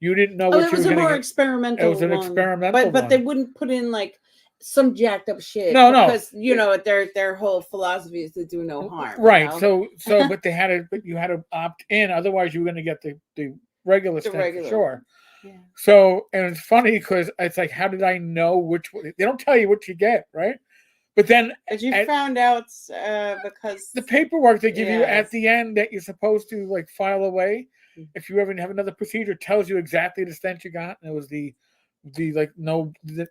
You didn't know what it you was were a going more to get. experimental. It was an one. experimental but one. they wouldn't put in like some jacked up shit. No, because their whole philosophy is to do no harm. Right. So but you had to opt in, otherwise you were going to get the regular stent for sure. Yeah. So, and it's funny because it's like, how did I know which one? They don't tell you what you get, right? But then you found out because the paperwork they give you at the end that you're supposed to like file away, if you ever have another procedure, tells you exactly the stent you got, and it was the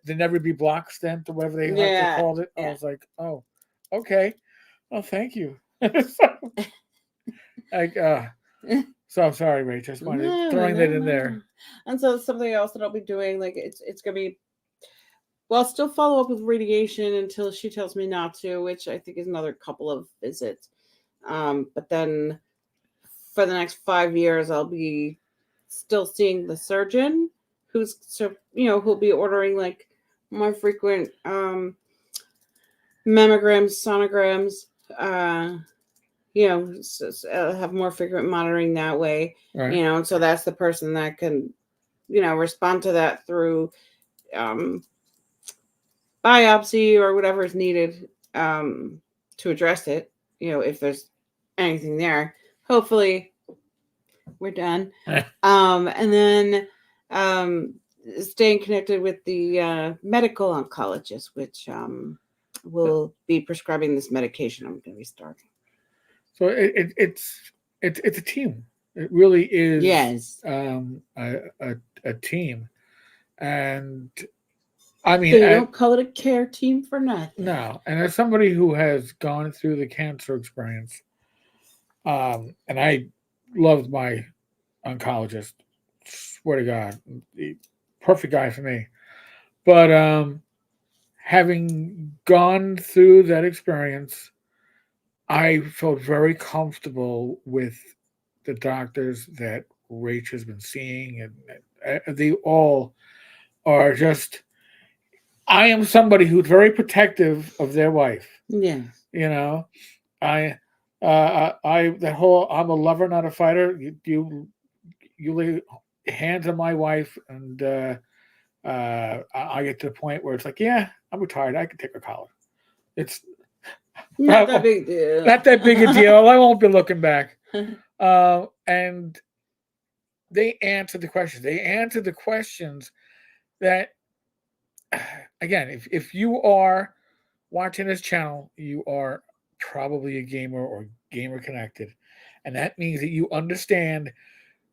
never be blocked stent or whatever they like to called it. I was like, oh, okay, well, thank you. So I'm sorry, Rach. I just wanted throwing that in there. And so something else that I'll be doing, like it's gonna be. Well, I'll still follow up with radiation until she tells me not to, which I think is another couple of visits. But then for the next 5 years, I'll be still seeing the surgeon who'll be ordering like more frequent mammograms, sonograms, have more frequent monitoring that way. Right. So that's the person that can, respond to that through biopsy or whatever is needed to address it. If there's anything there, hopefully we're done. And then staying connected with the medical oncologist, which will be prescribing this medication I'm going to be starting. So it's a team. It really is. Yes. A team, and I mean, they don't call it a care team for nothing. No, and as somebody who has gone through the cancer experience, and I loved my oncologist. Swear to God, the perfect guy for me. But having gone through that experience, I felt very comfortable with the doctors that Rach has been seeing, and they all are just. I am somebody who's very protective of their wife. Yeah. I that whole I'm a lover, not a fighter. You hands on my wife, and I get to the point where it's like, yeah, I'm retired. I can take a collar. It's Not that big deal. not that big a deal. I won't be looking back. And they answer the questions. They answer the questions that, again, if you are watching this channel, you are probably a gamer or gamer connected. And that means that you understand,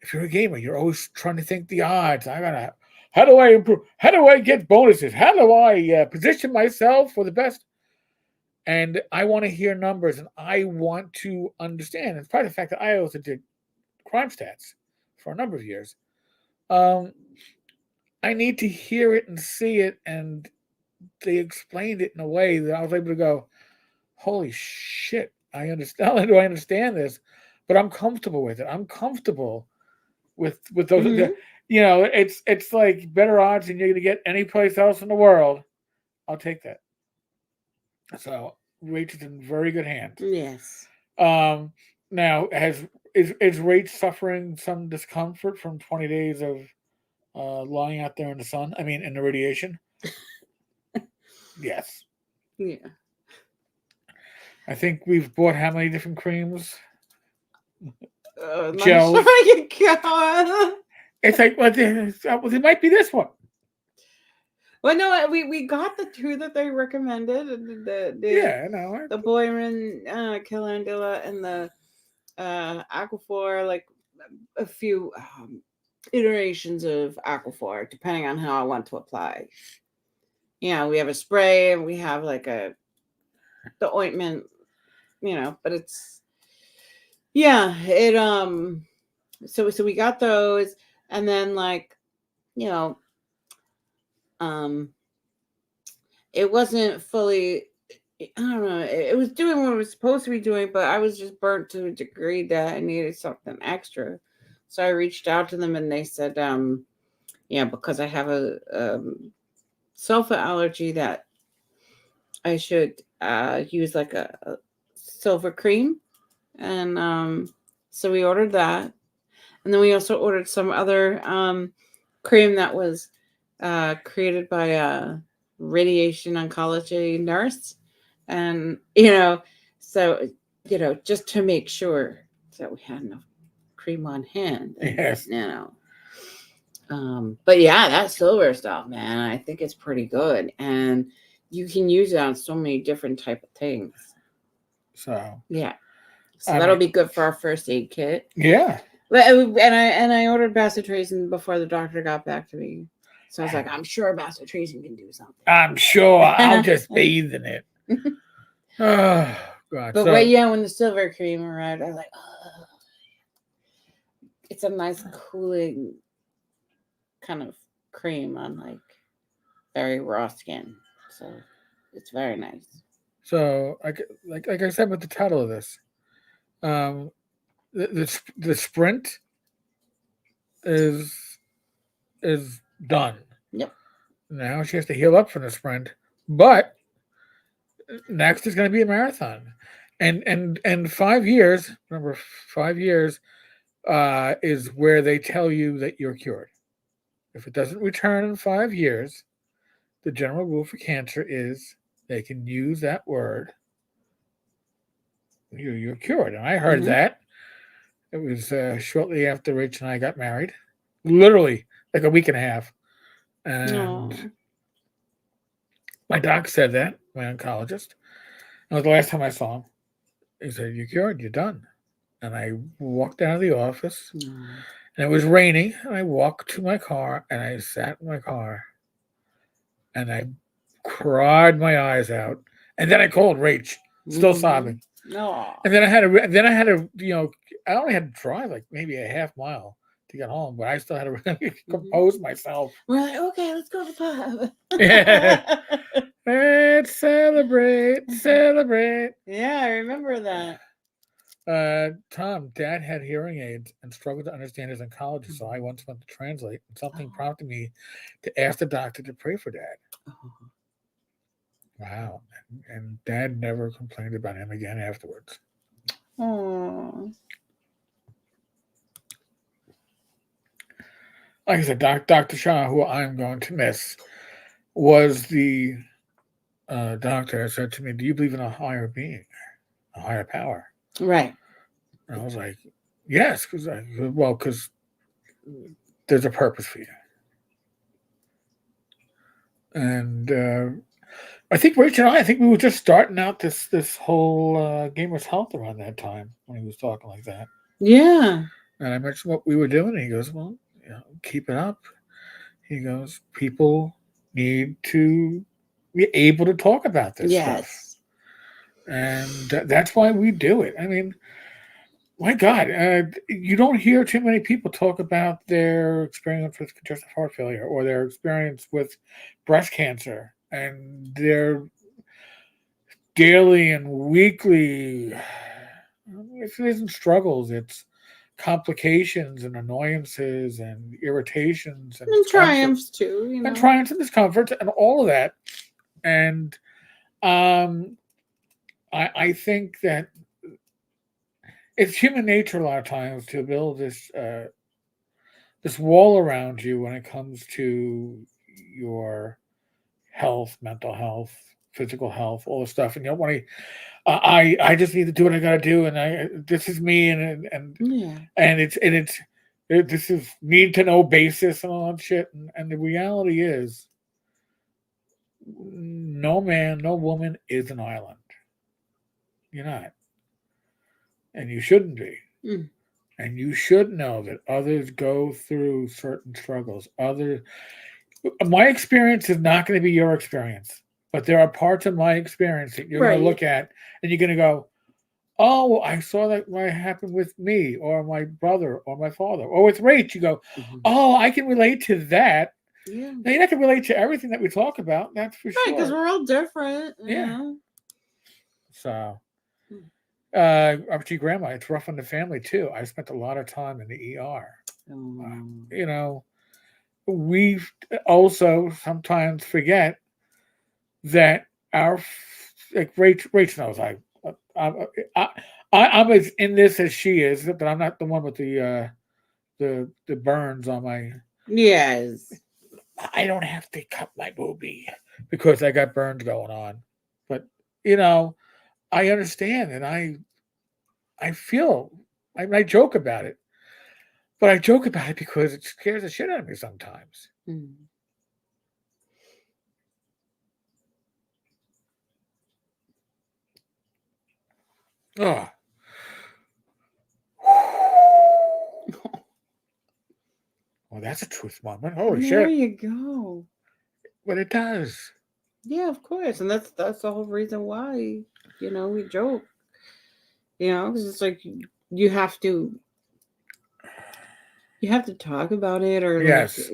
if you're a gamer, you're always trying to think the odds. How do I improve? How do I get bonuses? How do I position myself for the best? And I want to hear numbers, and I want to understand. It's part of the fact that I also did crime stats for a number of years. I need to hear it and see it, and they explained it in a way that I was able to go, holy shit, I understand. Not only do I understand this, but I'm comfortable with it. I'm comfortable with those. Mhm. It's like better odds than you're going to get any place else in the world. I'll take that. So Rach is in very good hands. Yes. Now is Rach suffering some discomfort from 20 days of lying out there in the sun? I mean, in the radiation. Yes. Yeah. I think we've bought how many different creams? I'm not Gels. sure I can go. It's like, well, it might be this one. Well, no, we got the two that they recommended. Yeah, no. The Boyrin Calendula and the Aquaphor, like a few iterations of Aquaphor, depending on how I want to apply. Yeah, we have a spray and we have like the ointment, but it's, yeah, it so we got those, and then like, it wasn't fully, I don't know, it was doing what it was supposed to be doing, but I was just burnt to a degree that I needed something extra. So I reached out to them and they said, because I have a sulfa allergy, that I should use like a silver cream. And so we ordered that. And then we also ordered some other cream that was created by a radiation oncology nurse. And, so, just to make sure that we had enough cream on hand. And, Yes. But yeah, that silver stuff, man, I think it's pretty good. And you can use it on so many different type of things. So yeah. So that'll be good for our first aid kit. Yeah. And I ordered bacitracin before the doctor got back to me. So I was like, I'm sure bacitracin can do something. I'm sure. I'll just bathe in it. Oh, God. But when the silver cream arrived, I was like, oh. It's a nice cooling kind of cream on like very raw skin. So it's very nice. So like I said with the title of this, the sprint is done. Yep. Now she has to heal up from the sprint, but next is going to be a marathon, and 5 years. Remember, 5 years is where they tell you that you're cured. If it doesn't return in 5 years, the general rule for cancer is they can use that word. You're cured, and I heard that. It was shortly after Rach and I got married, literally like a week and a half, and my doc said that, my oncologist. That was the last time I saw him. He said, "You're cured. You're done." And I walked out of the office, and it was raining. And I walked to my car, and I sat in my car, and I cried my eyes out. And then I called Rach, still sobbing. No. And then I had to, I only had to drive like maybe a half mile to get home, but I still had to really compose myself. We're like, okay, let's go to the pub. Yeah. Let's celebrate. Yeah, I remember that. Tom, Dad had hearing aids and struggled to understand his oncology, so I once went to translate, and something prompted me to ask the doctor to pray for Dad. Wow. And Dad never complained about him again afterwards. Oh. like I said, Dr. Shah, who I'm going to miss, was the doctor that said to me, "Do you believe in a higher being, a higher power?" Right. And I was like, "Yes," because there's a purpose for you. And I think Rach and I think we were just starting out this whole Gamers Health around that time when he was talking like that. Yeah. And I mentioned what we were doing. And he goes, "Well, keep it up." He goes, "People need to be able to talk about this stuff." Yes. And that's why we do it. I mean, my God, you don't hear too many people talk about their experience with congestive heart failure or their experience with breast cancer and their daily and weekly. It isn't struggles; it's complications and annoyances and irritations and And discomfort triumphs too, and triumphs and discomforts and all of that. And um, I think that it's human nature a lot of times to build this wall around you when it comes to your health, mental health, physical health, all this stuff, and you don't want to. I just need to do what I got to do, and this is me, Yeah. and this is need to know basis and all that shit, and the reality is, no man, no woman is an island. You're not, and you shouldn't be. Mm. And you should know that others go through certain struggles. My experience is not going to be your experience, but there are parts of my experience that you're going to Right. look at and you're going to go, "Oh, well, I saw that what happened with me or my brother or my father or with Rach." You go, "Oh, I can relate to that." Yeah. Now, you're not going to relate to everything that we talk about. That's for Right, because sure. we're all different. Yeah. So, Mm. up to your grandma, it's rough on the family too. I spent a lot of time in the ER. You know, we also sometimes forget that like Rach knows I, I I'm as in this as she is, but I'm not the one with the burns on my. Yes. I don't have to cut my boobie because I got burns going on, but you know I understand and I feel I joke about it, but I joke about it because it scares the shit out of me sometimes. Mm. Oh. Well, that's a truth moment. Holy There shit. you go. But it does. Yeah, of course, and that's the whole reason why we joke. Because it's like you have to talk about it or like Yes. have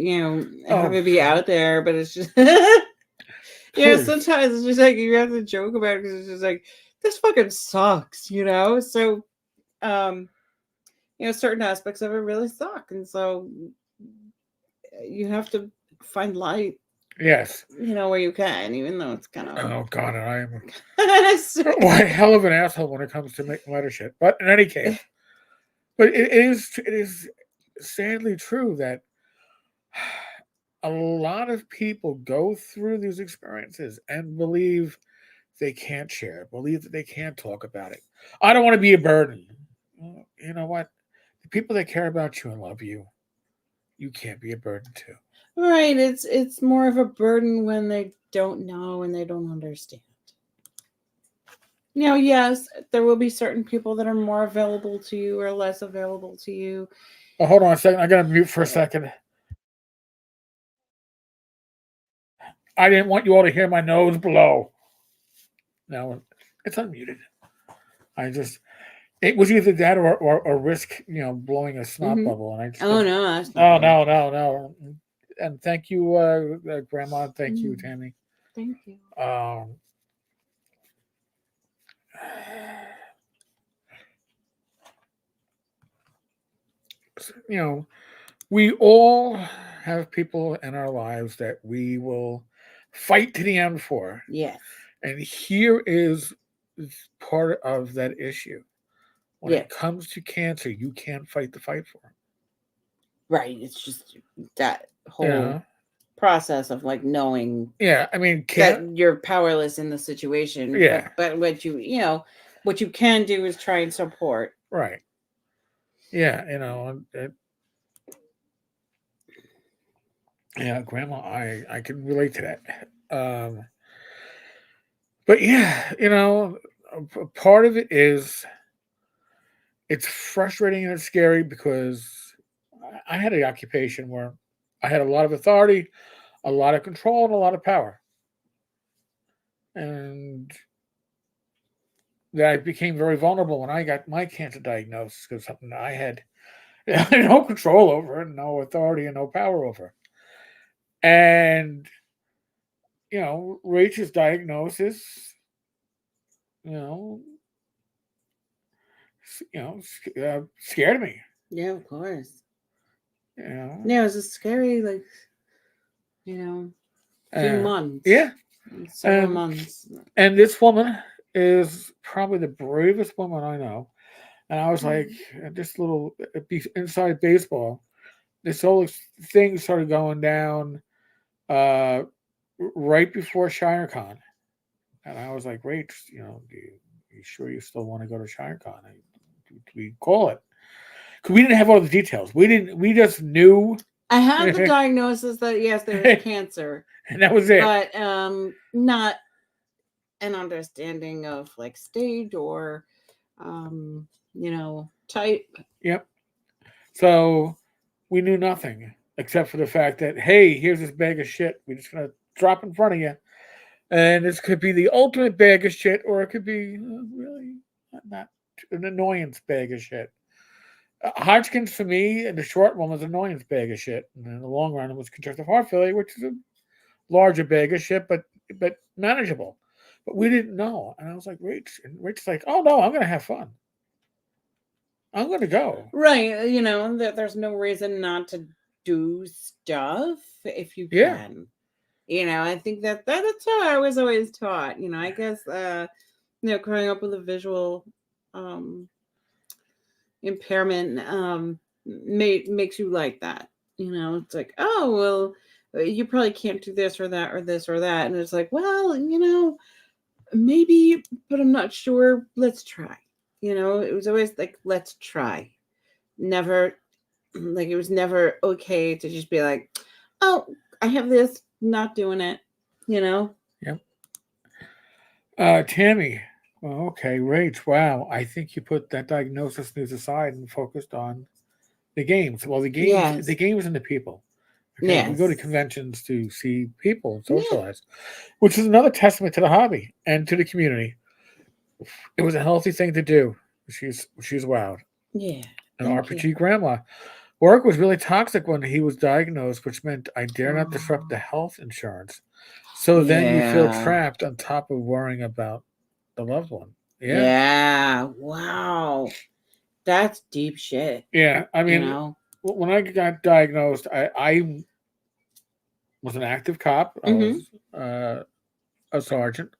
Oh, it be out there, but it's just please. sometimes it's just like you have to joke about it because it's just like this fucking sucks. So certain aspects of it really suck, and so you have to find light, Yes. where you can, even though it's kind of Oh, God. I am one hell of an asshole when it comes to making letter shit. But in any case, but it is sadly true that a lot of people go through these experiences and believe they can't share, believe that they can't talk about it. I don't want to be a burden. Well, you know what? The people that care about you and love you, you can't be a burden to. right. It's more of a burden when they don't know and they don't understand. Yes, there will be certain people that are more available to you or less available to you. Oh, hold on a second. I got to mute for a second. I didn't want you all to hear my nose blow. No, it's unmuted. It was either that or risk, blowing a snot Mm-hmm. bubble. And I just Oh no, that's not no, good. no. And thank you, Grandma. Thank you, Tammy. Thank you. Um, we all have people in our lives that we will fight to the end for. Yes. And here is part of that issue. When it Yes. comes to cancer, you can't fight the fight for them. Right. It's just that You whole know, process of like knowing yeah. I mean, that can't. you're powerless in the situation, Yeah, but what you can do is try and support. right. Yeah, yeah, Grandma, I can relate to that. But yeah, part of it is it's frustrating and it's scary because I had an occupation where I had a lot of authority, a lot of control, and a lot of power, and that I became very vulnerable when I got my cancer diagnosis because something I had no control over, and no authority, and no power over. And Rach's diagnosis, you know, scared me. Yeah, of course. You know, Yeah, it was a scary, like, you know, few yeah, months, several and months. and this woman is probably the bravest woman I know. And I was like, Mm. this little inside baseball, this whole thing started going down uh, right before ShireCon, and I was like, Rach, you sure you still want to go to ShireCon? We call it because we didn't have all the details. We didn't. We just knew, I had the and diagnosis that yes, there was cancer, that was it. but not an understanding of like stage or type. Yep. So we knew nothing except for the fact that hey, here's this bag of shit. We're just gonna drop in front of you, and this could be the ultimate bag of shit, or it could be really not an annoyance bag of shit. Hodgkin's for me, in the short run, was an annoyance bag of shit, and in the long run, it was congestive heart failure, which is a larger bag of shit, but manageable. But we didn't know, and I was like, Rach, and Rach's like, oh no, I'm gonna have fun. I'm gonna go. Right, that there's no reason not to do stuff if you Yeah, can. I think that's how I was always taught. I guess growing up with a visual um impairment makes you like that. It's like, oh well, you probably can't do this or that or this or that, and it's like, well, maybe, but I'm not sure. Let's try. It was always like, let's try. Never like it was never okay to just be like, oh, I have this, not doing it. You know? yep. Tammy. Well, okay, Rach. Wow, I think you put that diagnosis news aside and focused on the games. Well, the Yes. games and the people. Okay, we go to Yes. conventions to see people and Yeah. socialize, which is another testament to the hobby and to the community. It was a healthy thing to do. She's wowed. Yeah. An Thank you. RPG grandma. Work was really toxic when he was diagnosed, which meant I dare not disrupt the Oh, health insurance. So then you feel yeah. trapped on top of worrying about the loved one. Yeah, Yeah. Wow. That's deep shit. yeah. I You mean, know? when I got diagnosed, I was an active cop. I was Mm-hmm. uh, a sergeant,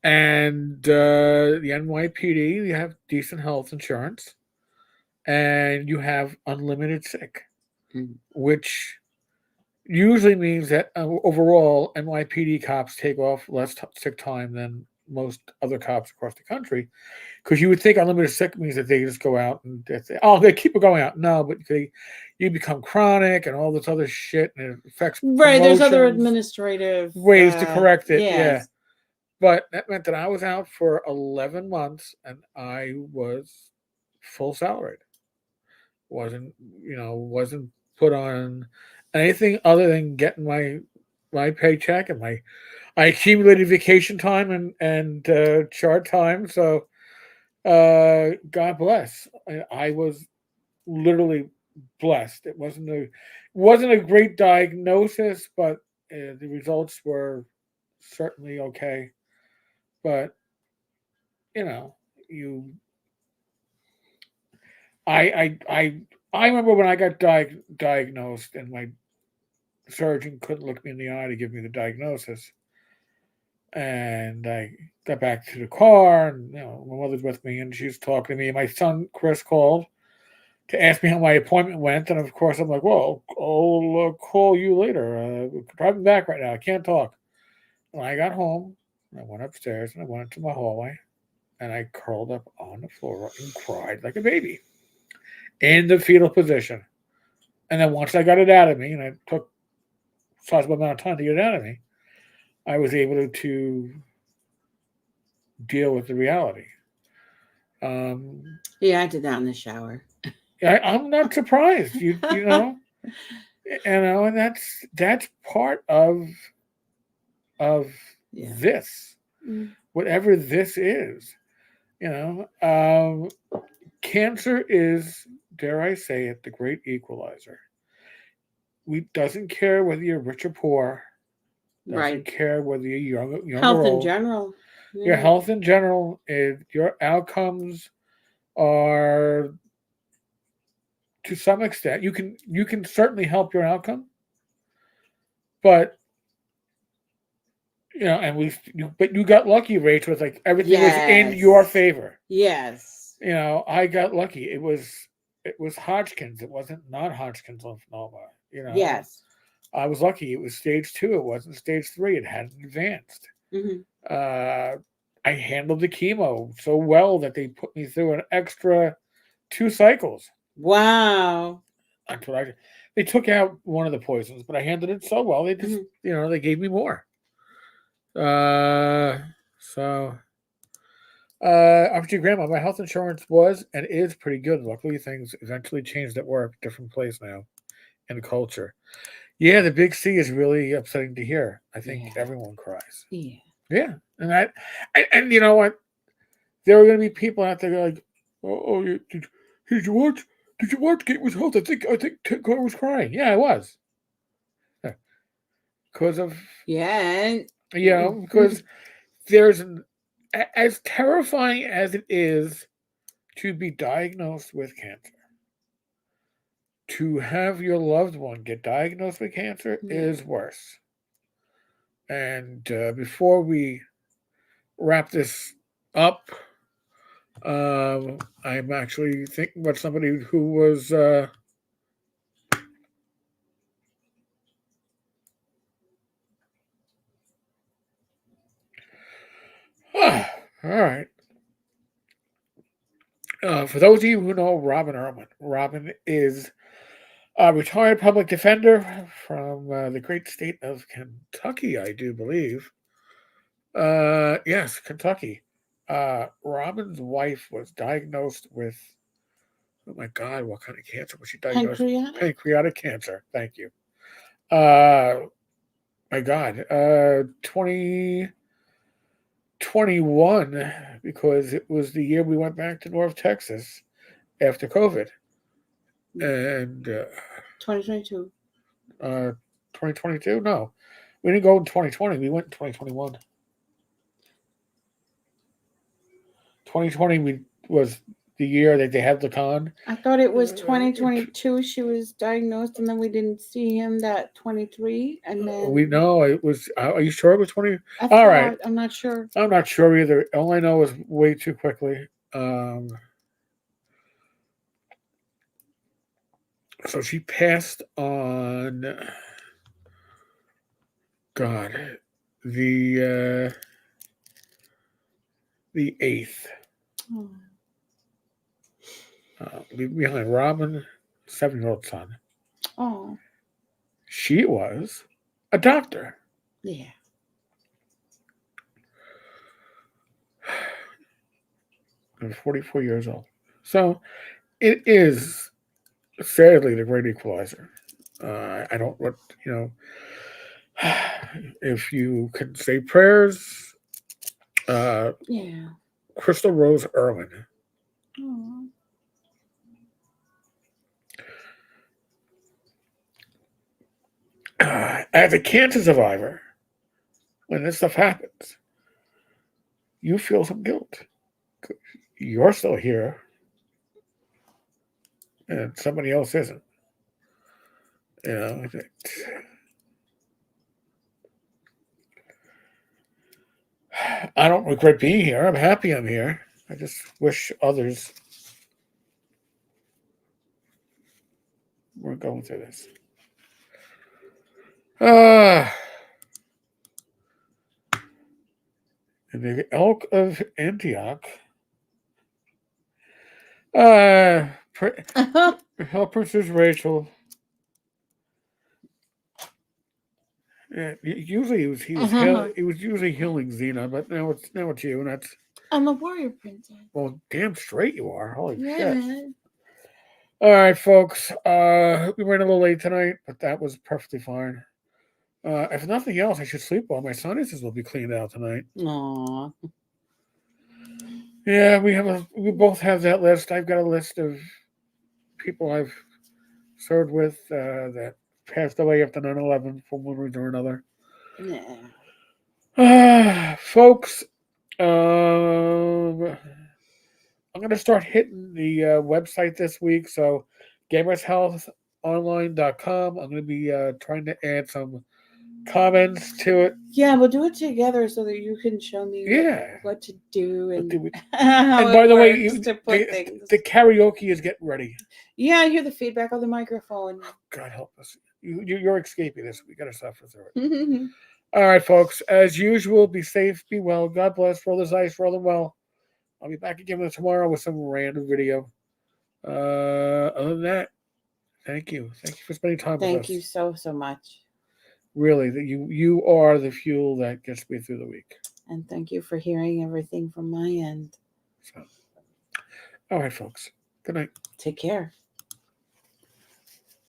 and the NYPD. You have decent health insurance, and you have unlimited sick, which usually means that overall NYPD cops take off less sick time than most other cops across the country. Because you would think unlimited sick means that they just go out and they keep it going out. No, but you become chronic and all this other shit, and it affects Right. There's other promotions, administrative ways to correct it. Yeah, yes. but that meant that I was out for 11 months and I was full salaried. Wasn't put on anything other than getting my paycheck and my I accumulated vacation time and chart time. So God bless. I was literally blessed. It wasn't a great diagnosis, but the results were certainly okay. But you know, you I remember when I got diagnosed and my surgeon couldn't look me in the eye to give me the diagnosis, and I got back to the car, and my mother's with me, and she's talking to me. My son Chris called, to ask me how my appointment went. And of course, I'm like, well, I'll call you later. Driving back right now. I can't talk. When I got home, I went upstairs and I went into my hallway and I curled up on the floor and cried like a baby in the fetal position. And then once I got it out of me, and it took a sizable amount of time to get it out of me, I was able to deal with the reality. Yeah, I did that in the shower. I'm not surprised. And that's part of Yeah. this, Mm. whatever this is. Cancer is, dare I say it, the great equalizer. We doesn't care whether you're rich or poor. Doesn't Right. care whether you're young Health or in old. general. Your Yeah. health in general, your outcomes are, to some extent, you can certainly help your outcome, but but you got lucky, Rach, with like everything was in your Yes. favor. Yes. I got lucky. It was Hodgkin's. It wasn't non-Hodgkin's lymphoma. Yes. I was lucky. It was stage 2. It wasn't stage 3. It hadn't advanced. Hmm. I handled the chemo so well that they put me through an extra 2 cycles. Wow. That's what they took out one of the poisons, but I handled it so well. They just, they gave me more. So, Grandma, my health insurance was and is pretty good. Luckily, things eventually changed at work. Different place now in culture. Yeah, the big C is really upsetting to hear. I think everyone cries. Yeah. Yeah, and you know what? There are going to be people out there like, oh, did you watch? Did you watch Gateway's Health? I think Claire was crying. Yeah, I was. Because of because there's as terrifying as it is to be diagnosed with cancer. To have your loved one get diagnosed with cancer is worse. And before we wrap this up, I'm actually thinking about somebody who was all right. For those of you who know Robin Erwin, Robin is a retired public defender from the great state of Kentucky, I do believe. Yes, Kentucky. Robin's wife was diagnosed with, oh my God, what kind of cancer was she diagnosed? Pancreatic cancer. Thank you. My God, 2021, because it was the year we went back to North Texas after COVID. And 2022. 2022? No, we didn't go in 2020. We went in 2021. 2020 was the year that they had the con. I thought it was 2022. She was diagnosed, and then we didn't see him that 23, and then we know it was. Are you sure it was 20? All right, I'm not sure. I'm not sure either. All I know is way too quickly. So she passed on. God, the 8th. Oh. Leave behind Robin, 7-year-old son. Oh. She was a doctor. Yeah. And 44 years old. So it is sadly the great equalizer. I don't want, if you can say prayers, Crystal Rose Irwin. Oh. As a cancer survivor, when this stuff happens, you feel some guilt. You're still here, and somebody else isn't. I don't regret being here. I'm happy I'm here. I just wish others we're going through this. In the Elk of Antioch, help Princess Rachel. Yeah, usually he was usually healing Xena, but now it's you, and that's I'm a warrior princess. well, damn straight you are. Holy Yeah, shit! man. All right, folks. We ran a little late tonight, but that was perfectly fine. If nothing else, I should sleep well. My sinuses will be cleaned out tonight. Aw. Yeah, we both have that list. I've got a list of people I've served with that passed away after 9/11 for one reason or another. Yeah. Folks, I'm going to start hitting the website this week. So, gamershealthonline.com. I'm going to be trying to add some comments to it. Yeah, we'll do it together so that you can show me what to do and how and by the way, to put things. The karaoke is getting ready. Yeah, I hear the feedback on the microphone. God help us. You're escaping this. We got to suffer through it. All right, folks. As usual, be safe, be well. God bless. Roll this ice, roll them well. I'll be back again tomorrow with some random video. Other than that, thank you. Thank you for spending time with us. Thank you so much. Really, that you are the fuel that gets me through the week. And thank you for hearing everything from my end. So, all right, folks. Good night. Take care.